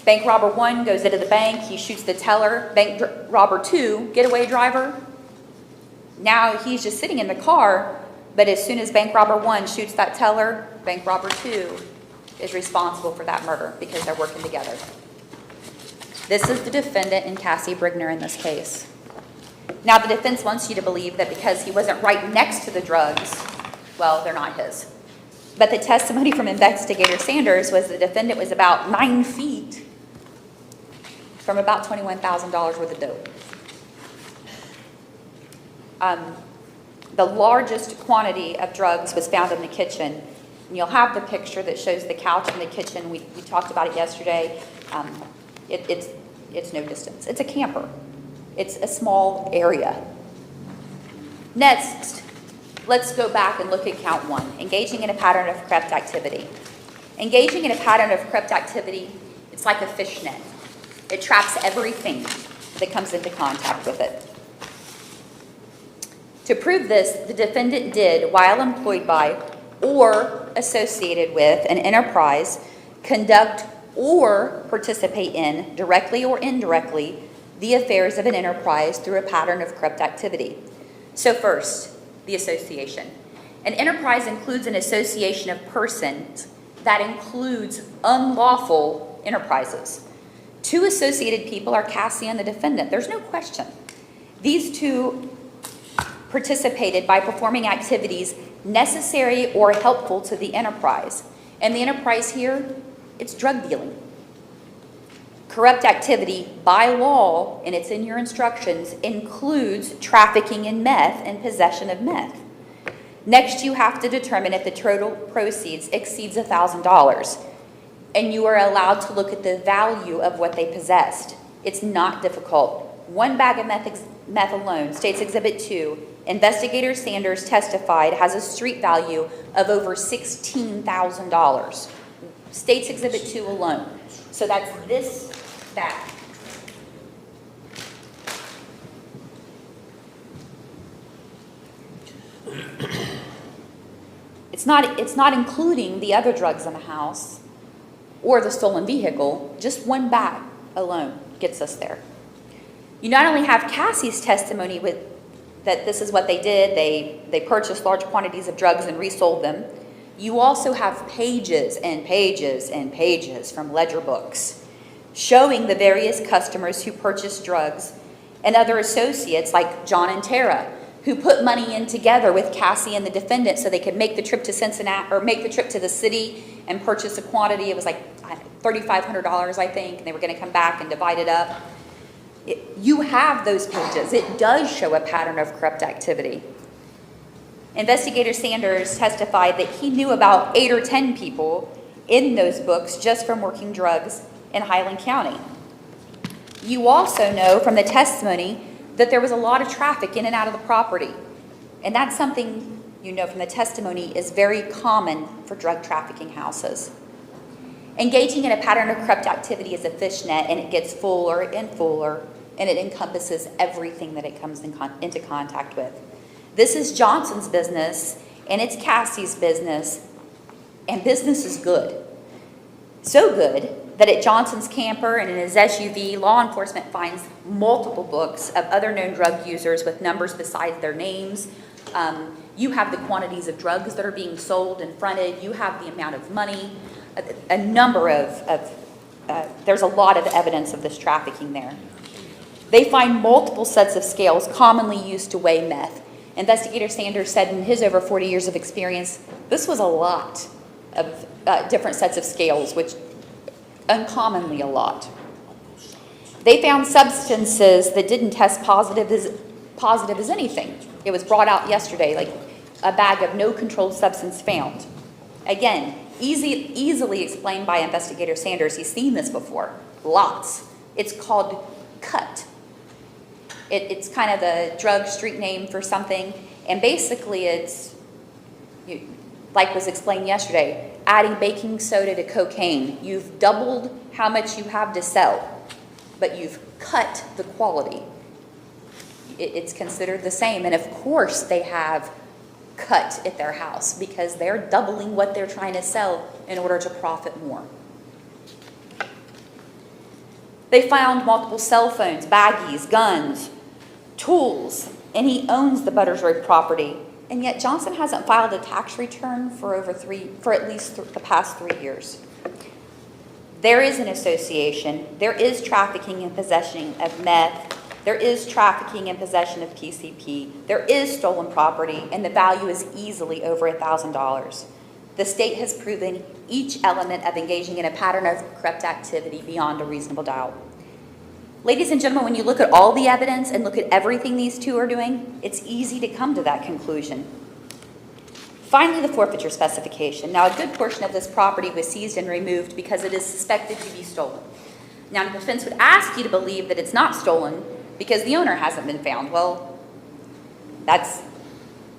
Bank robber 1 goes into the bank, he shoots the teller. Bank robber 2, getaway driver, now he's just sitting in the car, but as soon as bank robber 1 shoots that teller, bank robber 2 is responsible for that murder because they're working together. This is the defendant and Cassie Brigner in this case. Now, the defense wants you to believe that because he wasn't right next to the drugs, well, they're not his. But the testimony from Investigator Sanders was the defendant was about 9 feet from about $21,000 worth of dope. The largest quantity of drugs was found in the kitchen. And you'll have the picture that shows the couch in the kitchen. We talked about it yesterday. It's no distance. It's a camper. It's a small area. Next, let's go back and look at count 1, engaging in a pattern of corrupt activity. Engaging in a pattern of corrupt activity, it's like a fishnet. It traps everything that comes into contact with it. To prove this, the defendant did, while employed by or associated with an enterprise, conduct or participate in, directly or indirectly, the affairs of an enterprise through a pattern of corrupt activity. So first, the association. An enterprise includes an association of persons that includes unlawful enterprises. 2 associated people are Cassie and the defendant. There's no question. These 2 participated by performing activities necessary or helpful to the enterprise. And the enterprise here, it's drug dealing. Corrupt activity by law, and it's in your instructions, includes trafficking in meth and possession of meth. Next, you have to determine if the total proceeds exceeds $1,000, and you are allowed to look at the value of what they possessed. It's not difficult. 1 bag of meth alone, State's Exhibit 2, Investigator Sanders testified, has a street value of over $16,000. State's Exhibit 2 alone. So that's this bag. It's not including the other drugs in the house or the stolen vehicle. Just 1 bag alone gets us there. You not only have Cassie's testimony that this is what they did, they purchased large quantities of drugs and resold them. You also have pages and pages and pages from ledger books showing the various customers who purchased drugs and other associates like John and Tara, who put money in together with Cassie and the defendant so they could make the trip to Cincinnati, or make the trip to the city and purchase a quantity. It was like $3,500, I think, and they were going to come back and divide it up. You have those pages. It does show a pattern of corrupt activity. Investigator Sanders testified that he knew about 8 or 10 people in those books just from working drugs in Highland County. You also know from the testimony that there was a lot of traffic in and out of the property. And that's something you know from the testimony is very common for drug trafficking houses. Engaging in a pattern of corrupt activity is a fishnet, and it gets fuller and fuller, and it encompasses everything that it comes into contact with. This is Johnson's business, and it's Cassie's business, and business is good. So good that at Johnson's camper and in his SUV, law enforcement finds multiple books of other known drug users with numbers besides their names. You have the quantities of drugs that are being sold and fronted. You have the amount of money. A number of there's a lot of evidence of this trafficking there. They find multiple sets of scales commonly used to weigh meth. Investigator Sanders said in his over 40 years of experience, this was a lot of different sets of scales, which uncommonly a lot. They found substances that didn't test positive as anything. It was brought out yesterday, like a bag of no controlled substance found. Again, easily explained by Investigator Sanders. He's seen this before, lots. It's called cut. It's kind of the drug street name for something, and basically it's, like was explained yesterday, adding baking soda to cocaine. You've doubled how much you have to sell, but you've cut the quality. It's considered the same, and of course they have cut at their house because they're doubling what they're trying to sell in order to profit more. They found multiple cell phones, baggies, guns, tools, and he owns the Buttersroad property. And yet Johnson hasn't filed a tax return for at least the past 3 years. There is an association. There is trafficking and possession of meth. There is trafficking and possession of PCP. There is stolen property, and the value is easily over $1,000. The state has proven each element of engaging in a pattern of corrupt activity beyond a reasonable doubt. Ladies and gentlemen, when you look at all the evidence and look at everything these 2 are doing, it's easy to come to that conclusion. Finally, the forfeiture specification. Now, a good portion of this property was seized and removed because it is suspected to be stolen. Now, the defense would ask you to believe that it's not stolen because the owner hasn't been found. Well, that's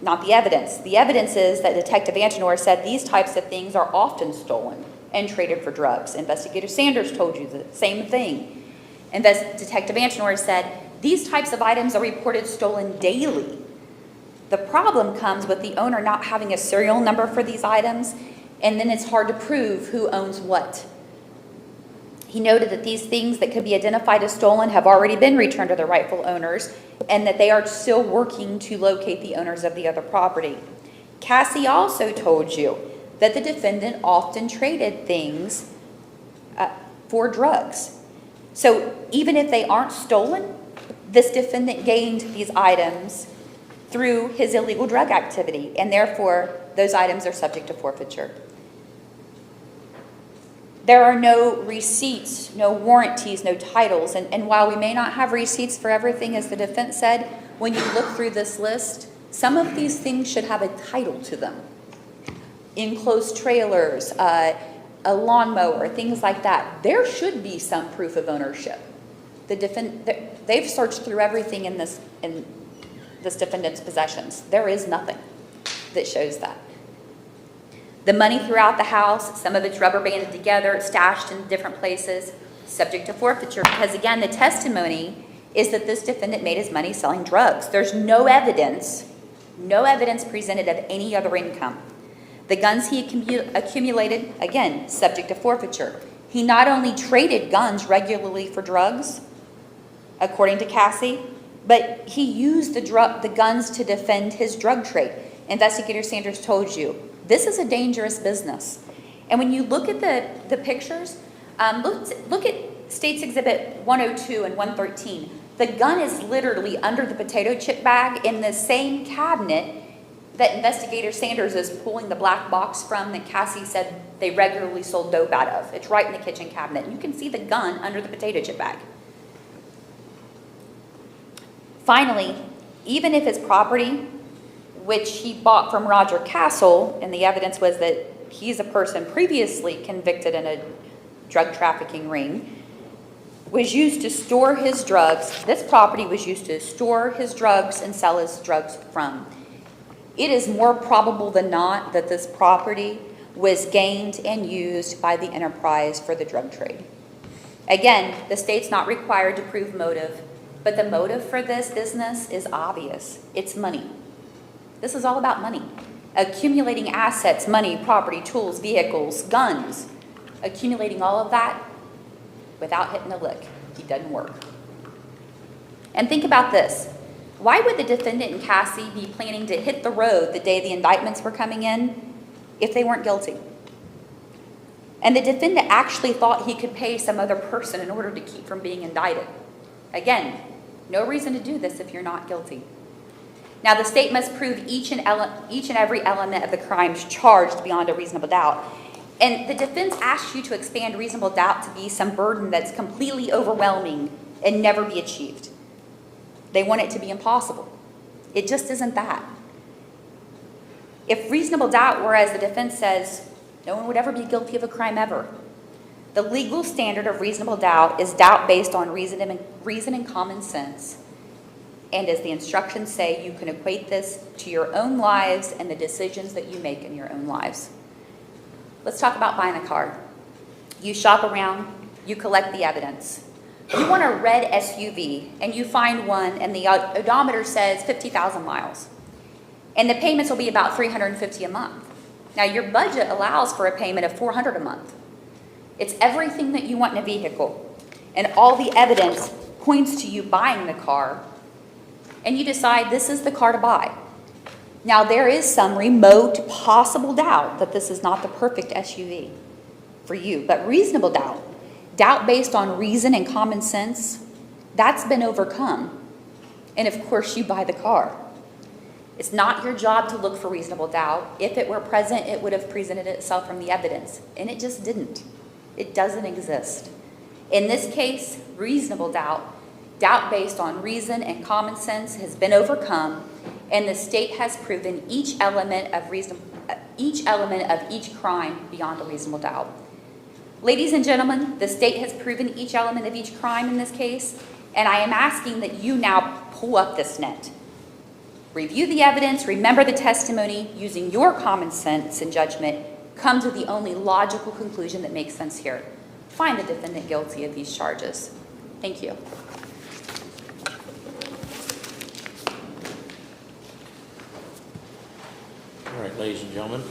not the evidence. The evidence is that Detective Antonor said these types of things are often stolen and traded for drugs. Investigator Sanders told you the same thing. Detective Antonor said these types of items are reported stolen daily. The problem comes with the owner not having a serial number for these items, and then it's hard to prove who owns what. He noted that these things that could be identified as stolen have already been returned to their rightful owners, and that they are still working to locate the owners of the other property. Cassie also told you that the defendant often traded things for drugs. So even if they aren't stolen, this defendant gained these items through his illegal drug activity, and therefore those items are subject to forfeiture. There are no receipts, no warranties, no titles, and while we may not have receipts for everything, as the defense said, when you look through this list, some of these things should have a title to them. Enclosed trailers, a lawnmower, things like that. There should be some proof of ownership. They've searched through everything in this defendant's possessions. There is nothing that shows that. The money throughout the house, some of it's rubber banded together, stashed in different places, subject to forfeiture, because again, the testimony is that this defendant made his money selling drugs. There's no evidence presented of any other income. The guns he accumulated, again, subject to forfeiture. He not only traded guns regularly for drugs, according to Cassie, but he used the guns to defend his drug trade. Investigator Sanders told you, this is a dangerous business. And when you look at the pictures, look at State's Exhibit 102 and 113. The gun is literally under the potato chip bag in the same cabinet that Investigator Sanders is pulling the black box from that Cassie said they regularly sold dope out of. It's right in the kitchen cabinet. You can see the gun under the potato chip bag. Finally, even if his property, which he bought from Roger Castle, and the evidence was that he's a person previously convicted in a drug trafficking ring, was used to store his drugs. This property was used to store his drugs and sell his drugs from. It is more probable than not that this property was gained and used by the enterprise for the drug trade. Again, the state's not required to prove motive, but the motive for this business is obvious. It's money. This is all about money. Accumulating assets, money, property, tools, vehicles, guns. Accumulating all of that without hitting a lick. It doesn't work. And think about this. Why would the defendant and Cassie be planning to hit the road the day the indictments were coming in if they weren't guilty? And the defendant actually thought he could pay some other person in order to keep from being indicted. Again, no reason to do this if you're not guilty. Now, the state must prove each and every element of the crimes charged beyond a reasonable doubt. And the defense asks you to expand reasonable doubt to be some burden that's completely overwhelming and never be achieved. They want it to be impossible. It just isn't that. If reasonable doubt were, as the defense says, no one would ever be guilty of a crime ever. The legal standard of reasonable doubt is doubt based on reason and common sense. And as the instructions say, you can equate this to your own lives and the decisions that you make in your own lives. Let's talk about buying a car. You shop around, you collect the evidence. You want a red SUV, and you find one, and the odometer says 50,000 miles. And the payments will be about $350 a month. Now, your budget allows for a payment of $400 a month. It's everything that you want in a vehicle. And all the evidence points to you buying the car, and you decide this is the car to buy. Now, there is some remote possible doubt that this is not the perfect SUV for you, but reasonable doubt, doubt based on reason and common sense, that's been overcome. And of course, you buy the car. It's not your job to look for reasonable doubt. If it were present, it would have presented itself from the evidence, and it just didn't. It doesn't exist. In this case, reasonable doubt, doubt based on reason and common sense has been overcome, and the state has proven each element of each element of each crime beyond a reasonable doubt. Ladies and gentlemen, the state has proven each element of each crime in this case, and I am asking that you now pull up this net. Review the evidence, remember the testimony, using your common sense and judgment, come to the only logical conclusion that makes sense here. Find the defendant guilty of these charges. Thank you. All right, ladies and gentlemen,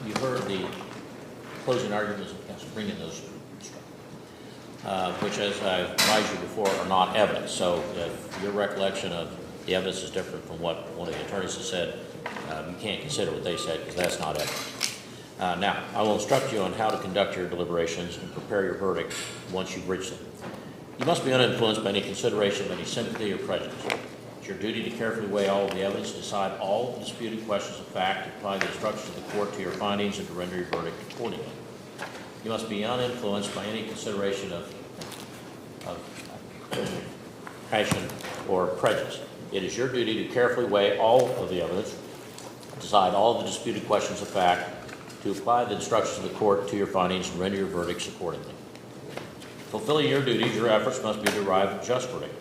you heard the closing arguments of counsel bringing those, which, as I advised you before, are not evidence. So if your recollection of the evidence is different from what one of the attorneys has said, you can't consider what they said because that's not evidence. Now, I will instruct you on how to conduct your deliberations and prepare your verdict once you've reached them. You must be uninfluenced by any consideration of any sympathy or prejudice. It's your duty to carefully weigh all of the evidence, decide all disputed questions of fact, apply the instructions of the court to your findings, and to render your verdict accordingly. You must be uninfluenced by any consideration of passion or prejudice. It is your duty to carefully weigh all of the evidence, decide all of the disputed questions of fact, to apply the instructions of the court to your findings, and render your verdicts accordingly. Fulfilling your duties, your efforts must be to arrive at a just verdict.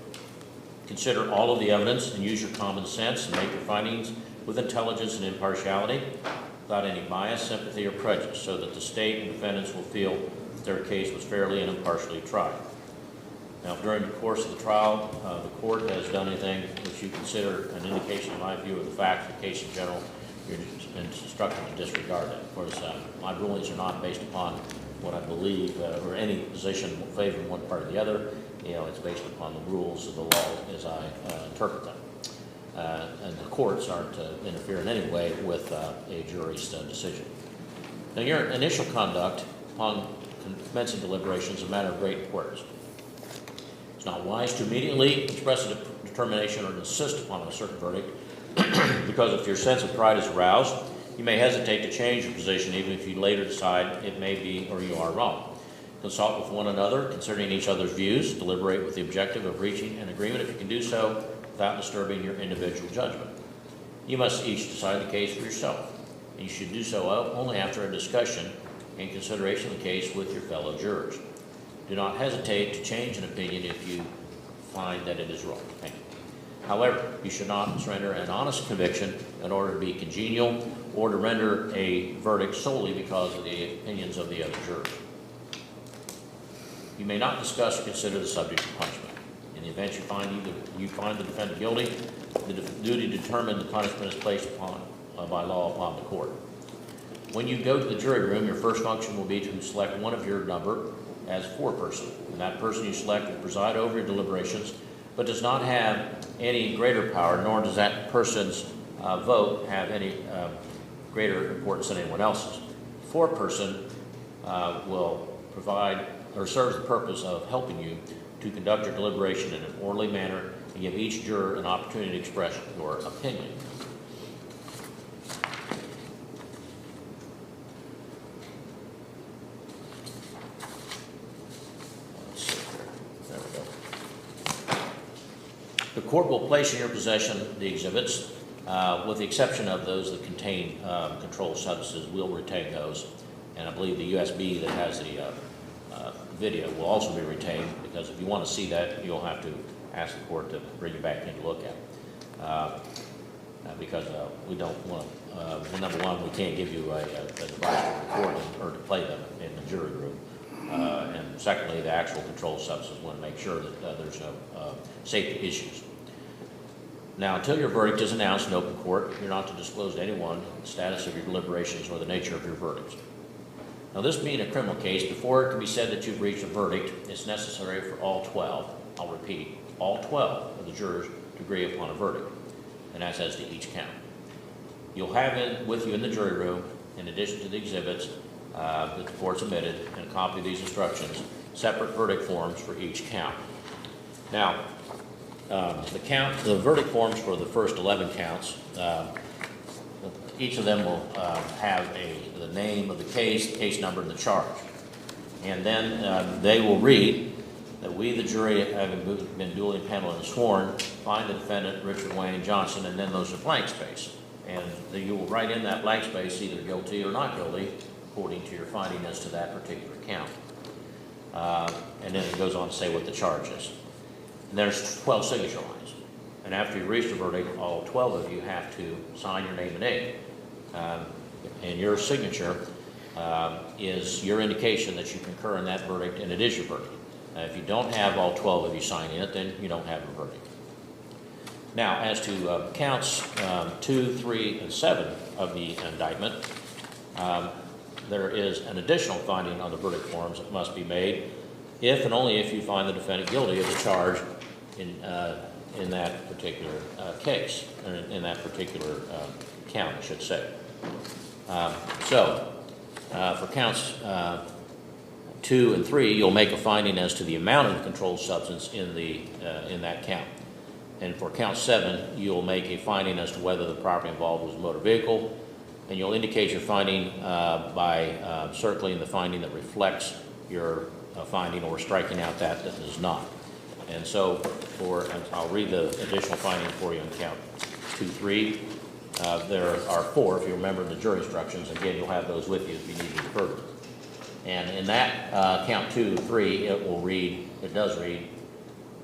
Consider all of the evidence and use your common sense and make your findings with intelligence and impartiality, without any bias, sympathy, or prejudice, so that the state and defendants will feel that their case was fairly and impartially tried. Now, if during the course of the trial, the court has done anything which you consider an indication, in my view, of the facts of the case in general, you're instructed to disregard it. Of course, my rulings are not based upon what I believe or any position favoring one part or the other. It's based upon the rules of the law as I interpret them. And the courts aren't to interfere in any way with a jury's decision. Now, your initial conduct upon commencing deliberations is a matter of great importance. It's not wise to immediately express a determination or insist upon a certain verdict, because if your sense of pride is aroused, you may hesitate to change your position even if you later decide it may be or you are wrong. Consult with one another, considering each other's views, deliberate with the objective of reaching an agreement if you can do so without disturbing your individual judgment. You must each decide the case for yourself, and you should do so only after a discussion and consideration of the case with your fellow jurors. Do not hesitate to change an opinion if you find that it is wrong. Thank you. However, you should not surrender an honest conviction in order to be congenial or to render a verdict solely because of the opinions of the other jurors. You may not discuss or consider the subject of punishment. In the event you find the defendant guilty, the duty to determine the punishment is placed upon by law upon the court. When you go to the jury room, your first function will be to select one of your number as foreperson, and that person you select will preside over your deliberations, but does not have any greater power, nor does that person's vote have any greater importance than anyone else's. Foreperson will provide or serves the purpose of helping you to conduct your deliberation in an orderly manner and give each juror an opportunity to express your opinion. Let's see here. There we go. The court will place in your possession the exhibits, with the exception of those that contain controlled substances. We'll retain those, and I believe the USB that has the video will also be retained, because if you want to see that, you'll have to ask the court to bring you back in to look at it. Because we don't want to, number one, we can't give you a device to record them or to play them in the jury room. And secondly, the actual controlled substance, want to make sure that there's no safety issues. Now, until your verdict is announced in open court, you're not to disclose to anyone the status of your deliberations or the nature of your verdicts. Now, this being a criminal case, before it can be said that you've reached a verdict, it's necessary for all 12, I'll repeat, all 12 of the jurors to agree upon a verdict, and that's as to each count. You'll have with you in the jury room, in addition to the exhibits that the court's admitted, and a copy of these instructions, separate verdict forms for each count. Now, the verdict forms for the first 11 counts, each of them will have the name of the case number, and the charge. And then they will read that we, the jury, having been duly impaneled and sworn, find the defendant, Richard Wayne Johnson, and then those are blank space. And then you will write in that blank space either guilty or not guilty, according to your finding as to that particular count. And then it goes on to say what the charge is. And there's 12 signature lines. And after you reach the verdict, all 12 of you have to sign your name and date. And your signature is your indication that you concur in that verdict, and it is your verdict. If you don't have all 12 of you signing it, then you don't have a verdict. Now, as to counts 2, 3, and 7 of the indictment, there is an additional finding on the verdict forms that must be made if and only if you find the defendant guilty of the charge in that particular case, or in that particular count, I should say. For counts 2 and 3, you'll make a finding as to the amount of the controlled substance in that count. And for count 7, you'll make a finding as to whether the property involved was a motor vehicle, and you'll indicate your finding by circling the finding that reflects your finding, or striking out that does not. And so, I'll read the additional finding for you on count 2, 3. There are 4, if you remember the jury instructions. Again, you'll have those with you if you need to further. And in that count 2, 3, it does read,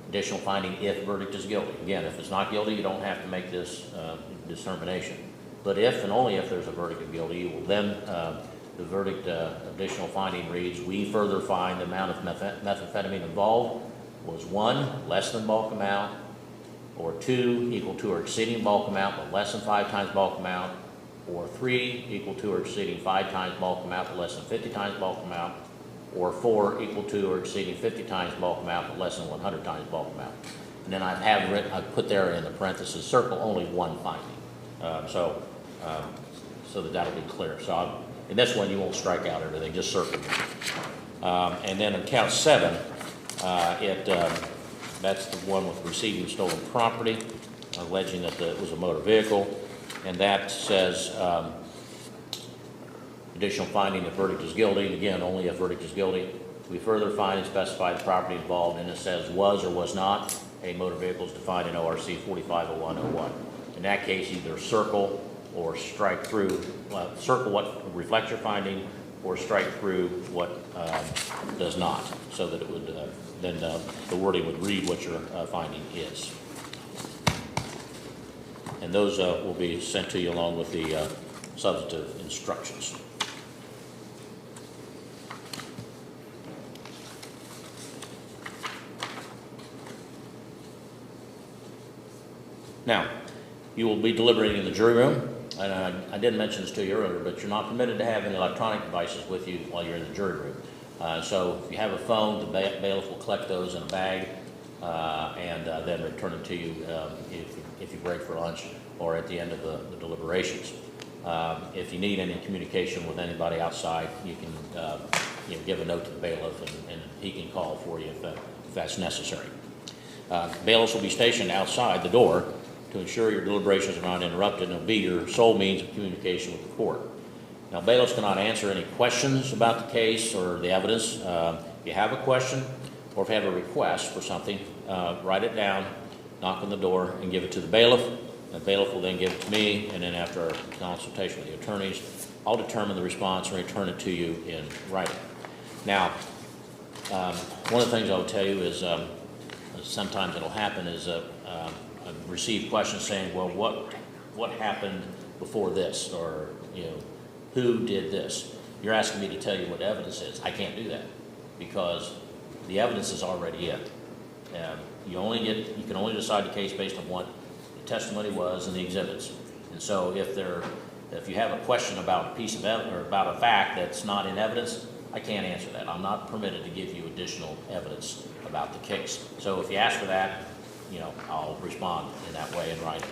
additional finding if verdict is guilty. Again, if it's not guilty, you don't have to make this determination. But if and only if there's a verdict of guilty, you will then, the verdict additional finding reads, we further find the amount of methamphetamine involved was 1, less than bulk amount, or 2, equal to or exceeding bulk amount but less than 5 times bulk amount, or 3, equal to or exceeding 5 times bulk amount but less than 50 times bulk amount, or 4, equal to or exceeding 50 times bulk amount but less than 100 times bulk amount. And then I've put there in the parentheses, circle only one finding, so that that'll be clear. So in this one, you won't strike out everything, just circle it. And then in count 7, that's the one with receiving stolen property, alleging that it was a motor vehicle, and that says additional finding if verdict is guilty. Again, only if verdict is guilty. We further find and specify the property involved, and it says was or was not a motor vehicle is defined in ORC 450101. In that case, either circle or strike through, circle what reflects your finding, or strike through what does not, so that it would then the wording would read what your finding is. And those will be sent to you along with the substantive instructions. Now, you will be deliberating in the jury room. And I didn't mention this to you earlier, but you're not permitted to have any electronic devices with you while you're in the jury room. So if you have a phone, the bailiff will collect those in a bag and then return them to you if you break for lunch or at the end of the deliberations. If you need any communication with anybody outside, you can give a note to the bailiff, and he can call for you if that's necessary. Bailiffs will be stationed outside the door to ensure your deliberations are not interrupted, and will be your sole means of communication with the court. Now, bailiffs cannot answer any questions about the case or the evidence. If you have a question or if you have a request for something, write it down, knock on the door, and give it to the bailiff. The bailiff will then give it to me, and then after a consultation with the attorneys, I'll determine the response and return it to you in writing. Now, one of the things I'll tell you is sometimes it'll happen is I've received questions saying, well, what happened before this, or who did this? You're asking me to tell you what the evidence is. I can't do that because the evidence is already in. You can only decide the case based on what the testimony was and the exhibits. And so if you have a question about a piece of evidence or about a fact that's not in evidence, I can't answer that. I'm not permitted to give you additional evidence about the case. So if you ask for that, I'll respond in that way in writing.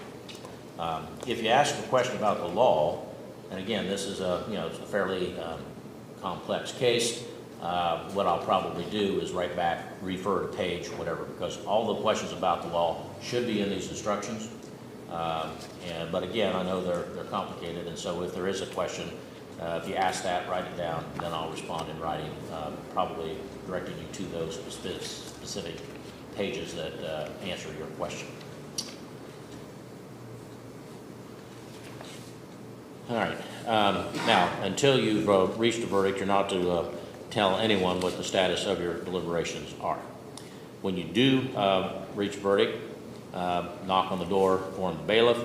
If you ask a question about the law, and again, this is it's a fairly complex case, what I'll probably do is write back, refer to page, whatever, because all the questions about the law should be in these instructions. But again, I know they're complicated, and so if there is a question, if you ask that, write it down, then I'll respond in writing, probably directing you to those specific pages that answer your question. All right. Now, until you've reached a verdict, you're not to tell anyone what the status of your deliberations are. When you do reach a verdict, knock on the door, inform the bailiff,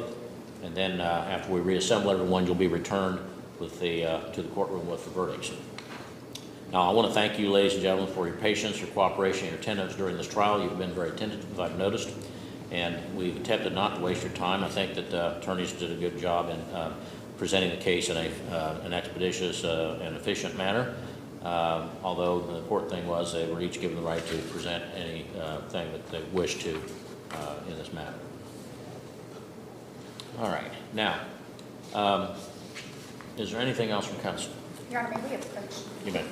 and then after we reassemble everyone, you'll be returned with to the courtroom with the verdicts. Now, I want to thank you, ladies and gentlemen, for your patience, your cooperation, your attendance during this trial. You've been very attentive, I've noticed, and we've attempted not to waste your time. I think that attorneys did a good job in presenting the case in an expeditious and efficient manner. Although the important thing was they were each given the right to present anything that they wished to in this matter. All right. Now, is there anything else from counsel? Your Honor, may we approach? You may.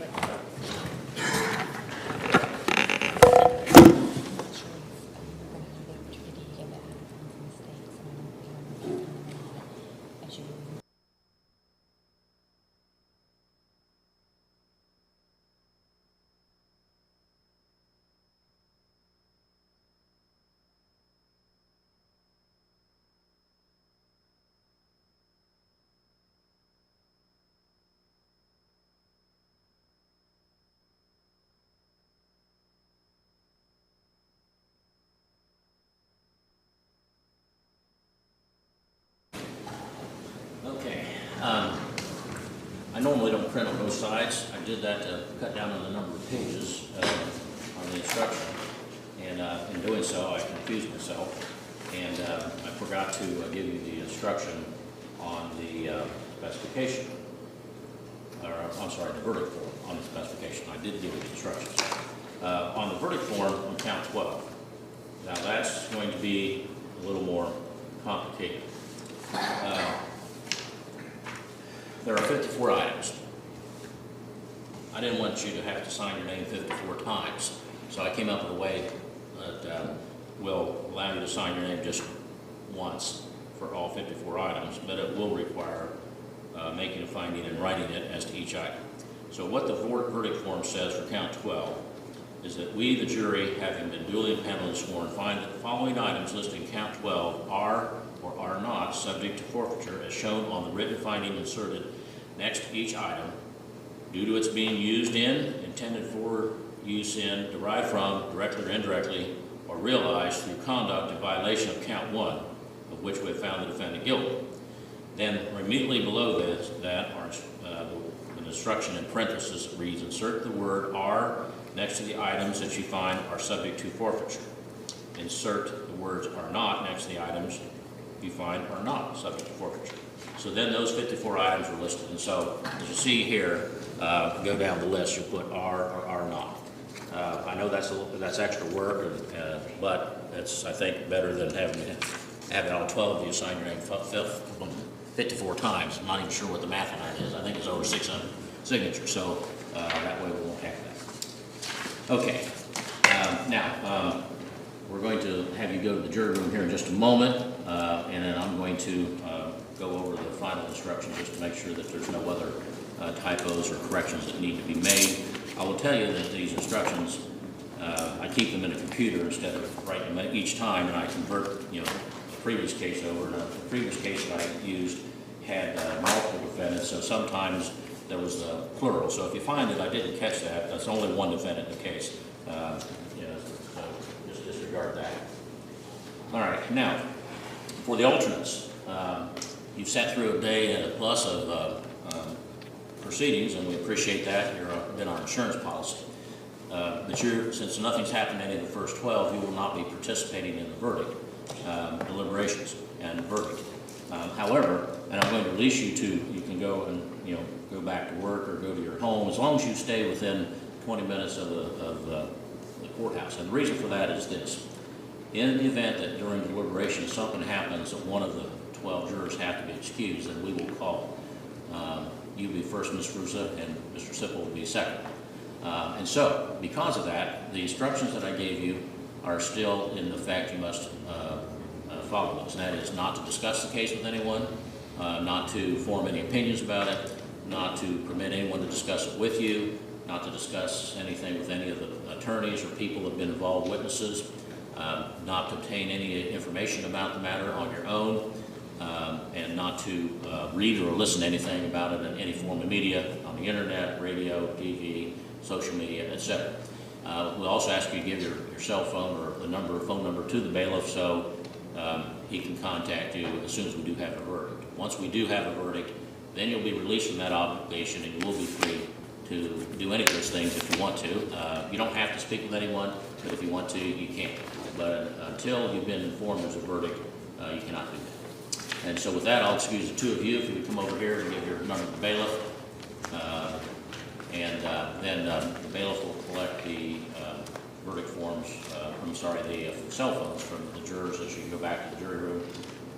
I normally don't print on both sides. I did that to cut down on the number of pages on the instruction. And in doing so, I confused myself. And I forgot to give you the instruction on the specification. Or, I'm sorry, the verdict form on the specification. I did give you the instructions. On the verdict form on count 12. Now that's going to be a little more complicated. There are 54 items. I didn't want you to have to sign your name 54 times, so I came up with a way that will allow you to sign your name just once for all 54 items, but it will require making a finding and writing it as to each item. So what the verdict form says for count 12 is that we, the jury, having been duly impaneled and sworn, find that the following items listed in count 12 are or are not subject to forfeiture as shown on the written finding inserted next to each item due to its being used in, intended for use in, derived from, directly or indirectly, or realized through conduct in violation of count 1, of which we have found the defendant guilty. Then immediately below this, an instruction in parentheses reads, insert the word are next to the items that you find are subject to forfeiture. Insert the words are not next to the items you find are not subject to forfeiture. So then those 54 items are listed. And so as you see here, go down the list, you put are or are not. I know that's extra work, but it's, I think, better than having all 12 of you sign your name 54 times. I'm not even sure what the math on that is. I think it's over 600 signatures, so that way we won't have that. Okay, now we're going to have you go to the jury room here in just a moment, and then I'm going to go over the final instructions just to make sure that there's no other typos or corrections that need to be made. I will tell you that these instructions, I keep them in a computer instead of writing them each time, and I convert, the previous case over. And the previous case that I used had multiple defendants, so sometimes there was a plural. So if you find that I didn't catch that, that's only one defendant in the case. So just disregard that. All right, now for the alternates, you've sat through a day and a plus of proceedings, and we appreciate that. You've been our insurance policy. But since nothing's happened to any of the first 12, you will not be participating in the verdict, deliberations and verdict. However, and I'm going to release you you can go and go back to work or go to your home as long as you stay within 20 minutes of the courthouse. And the reason for that is this. In the event that during deliberation something happens that one of the 12 jurors have to be excused, then we will call. You will be first, Ms. Rusa, and Mr. Sipple will be second. And so, because of that, the instructions that I gave you are still in effect. You must follow those. And that is not to discuss the case with anyone, not to form any opinions about it, not to permit anyone to discuss it with you, not to discuss anything with any of the attorneys or people who have been involved witnesses, not to obtain any information about the matter on your own, and not to read or listen to anything about it in any form of media, on the internet, radio, TV, social media, etc. We'll also ask you to give your cell phone or the phone number to the bailiff so he can contact you as soon as we do have a verdict. Once we do have a verdict, then you'll be released from that obligation and you will be free to do any of those things if you want to. You don't have to speak with anyone, but if you want to, you can. But until you've been informed there's a verdict, you cannot do that. And so with that, I'll excuse the two of you if you would come over here and give your number to the bailiff. Then the bailiff will collect the verdict forms, the cell phones from the jurors as you go back to the jury room.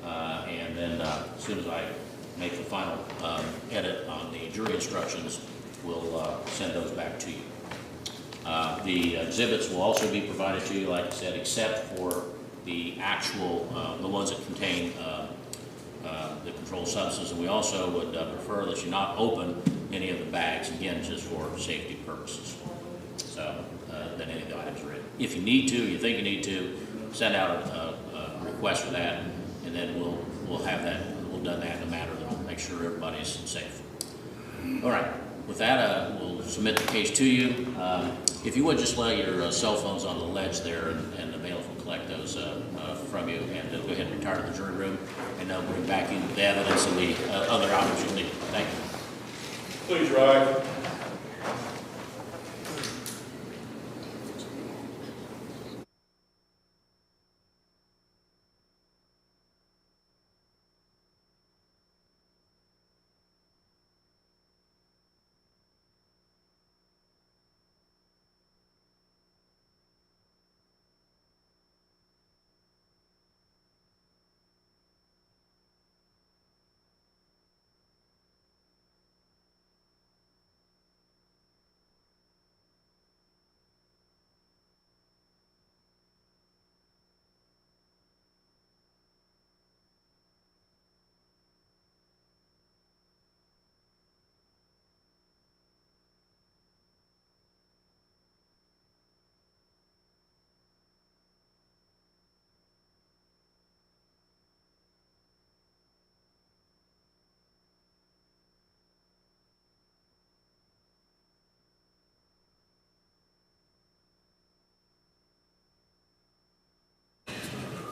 And then as soon as I make the final edit on the jury instructions, we'll send those back to you. The exhibits will also be provided to you, like I said, except for the actual, the ones that contain the controlled substance. And we also would prefer that you not open any of the bags, again, just for safety purposes. So, then any of the items are in. If you need to, you think you need to, send out a request for that, and then we'll have that, we'll done that in a manner that will make sure everybody's safe. All right. With that, we'll submit the case to you. If you would just lay your cell phones on the ledge there, and the bailiff will collect those from you, and go ahead and retire to the jury room, and they'll bring back in the evidence and the other items you'll need. Thank you. Please rise.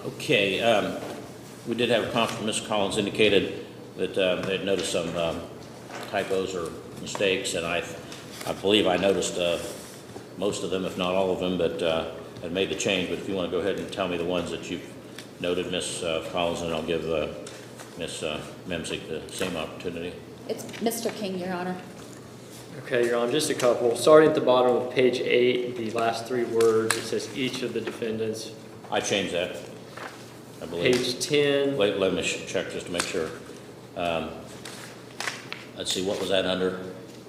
Okay, we did have a conference. Ms. Collins indicated that they had noticed some typos or mistakes, and I believe I noticed most of them, if not all of them, but had made the change. But if you want to go ahead and tell me the ones that you've noted, Ms. Collins, and I'll give Ms. Memsick the same opportunity. It's Mr. King, Your Honor. Okay, Your Honor, just a couple. Starting at the bottom of page 8, the last 3 words, it says each of the defendants. I changed that, I believe. Page 10. Let me check just to make sure. Let's see, what was that under?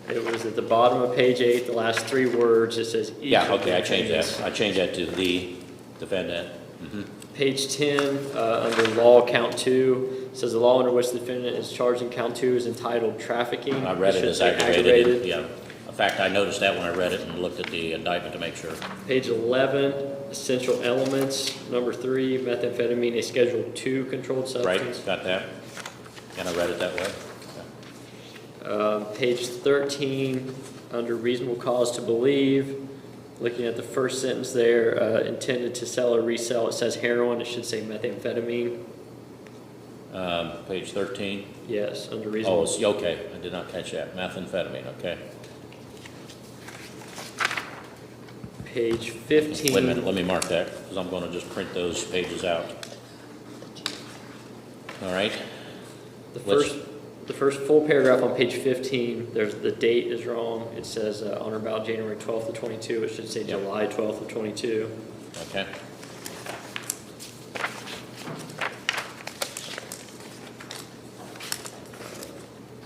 It was at the bottom of page 8, the last 3 words, it says each Yeah, of okay, the I changed defendants. that. I changed that to the defendant. Mm-hmm. Page 10, under law count 2, says the law under which the defendant is charged in count 2 is entitled trafficking. I read it should as say aggravated. Yeah. In fact, I noticed that when I read it and looked at the indictment to make sure. Page 11, essential elements, number 3, methamphetamine, a Schedule 2 controlled substance. Right, got that. And I read it that way. Page 13, under reasonable cause to believe, looking at the first sentence there, intended to sell or resell, it says heroin, it should say methamphetamine. Page 13. Yes, under reasonable. Oh, it's, okay. I did not catch that. Methamphetamine, okay. Page 15. Wait a minute, let me mark that, because I'm going to just print those pages out. All right. The first full paragraph on page 15, the date is wrong. It says on or about January 12th of 22. It should say Yep. July 12th of 22. Okay.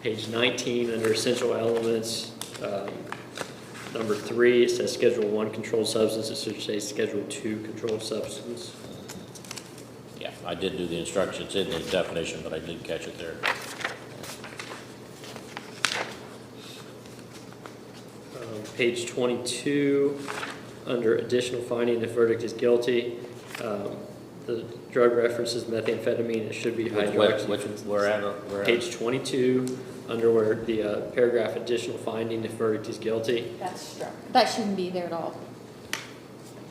Page 19, under essential elements, number 3, it says Schedule 1 controlled substance. It should say Schedule 2 controlled substance. Yeah, I did do the instructions in the definition, but I didn't catch it there. Page 22, under additional finding, if verdict is guilty, the drug references methamphetamine, it should be hydroxy. Where at? Page 22, under where the paragraph additional finding if verdict is guilty. That's struck. That shouldn't be there at all.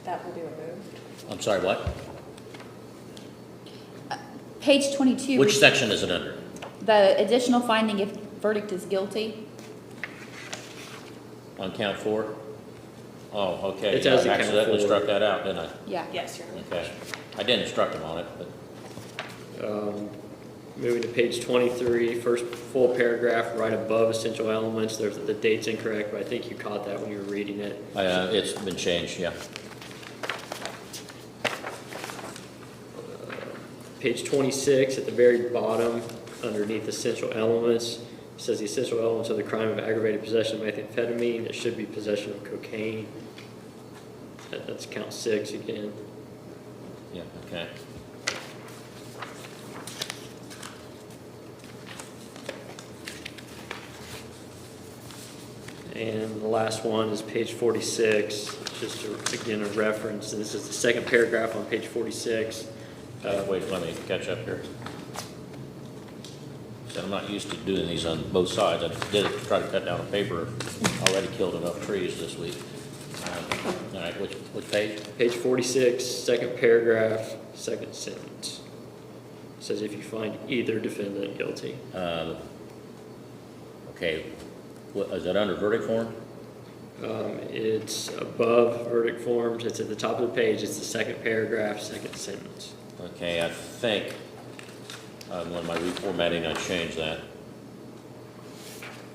That will be removed. I'm sorry, what? Page 22. Which section is it under? The additional finding if verdict is guilty. On count 4? Oh, okay. It says I count accidentally 4. struck that out, didn't I? Yeah. Yes, Your Honor. Okay. I didn't instruct him on it, but, Moving to page 23, first full paragraph, right above essential elements. There's the date's incorrect, but I think you caught that when you were reading it. it's been changed, yeah. Page 26, at the very bottom, underneath essential elements, it says the essential elements of the crime of aggravated possession of methamphetamine. It should be possession of cocaine. That's count 6 again. Yeah, okay. And the last one is page 46, just again a reference, and this is the second paragraph on page 46. Wait, let me catch up here. Said I'm not used to doing these on both sides. I did it to try to cut down a paper. Already killed enough trees this week. All right, which page? Page 46, second paragraph, second sentence. It says if you find either defendant guilty. Okay, is that under verdict form? It's above verdict forms. It's at the top of the page. It's the second paragraph, second sentence. Okay, I think on my reformatting I changed that.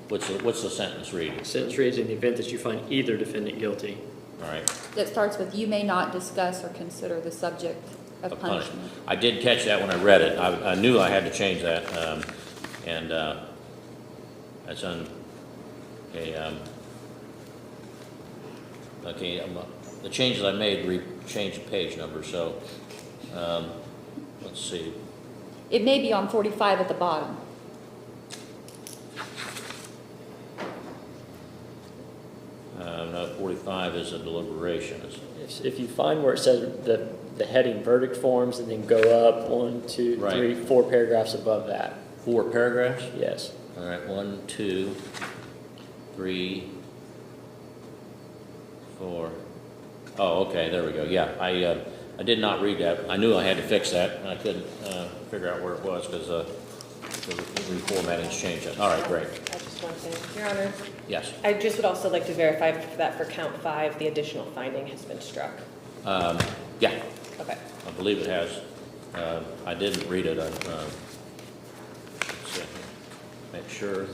What's the sentence reading? Sentence reads, in the event that you find either defendant guilty. All right. It starts with, you may not discuss or consider the subject of Of punishment. I did catch that when I read it. I knew I had to change that, and that's on. Okay, the changes I made changed the page number. So let's see. It may be on 45 at the bottom. No, 45 is a deliberation. If you find where it says the heading verdict forms and then go up 1, 2, Right. 3, 4 paragraphs above that. 4 paragraphs. Yes. All right, 1, 2, 3, 4. Oh, okay, there we go. Yeah, I did not read that. I knew I had to fix that, and I couldn't figure out where it was because the reformatting's changed it. All right, great. Just one thing, Your Honor. Yes. I just would also like to verify that for count 5, the additional finding has been struck. Yeah, Okay. I believe it has. I didn't read it. Let's see. Make sure.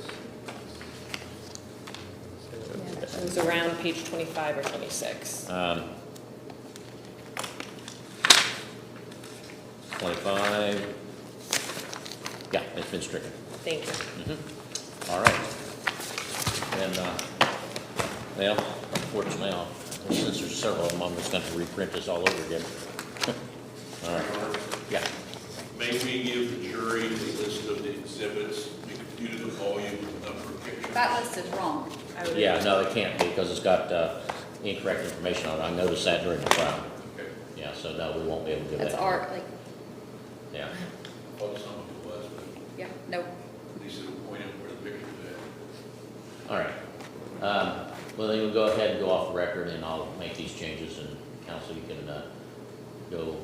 It was around page 25 or 26. 25. Yeah, it's been stricken. Thank you. All right. And, well, unfortunately, since there's several of them, I'm just going to reprint this all over again. All right. Yeah. May we give the jury the list of the exhibits, we computed the volume and number of pictures? That list is wrong. Yeah, no, it can't be because it's got incorrect information on it. I noticed that during the trial. Okay. Yeah, so no, we won't be able to give that. That's our, like, Yeah. Well, some of it was, but yeah, no. at least it'll point out where the picture's at. All right. Well, then we'll go ahead and go off the record, and I'll make these changes, and counsel, you can go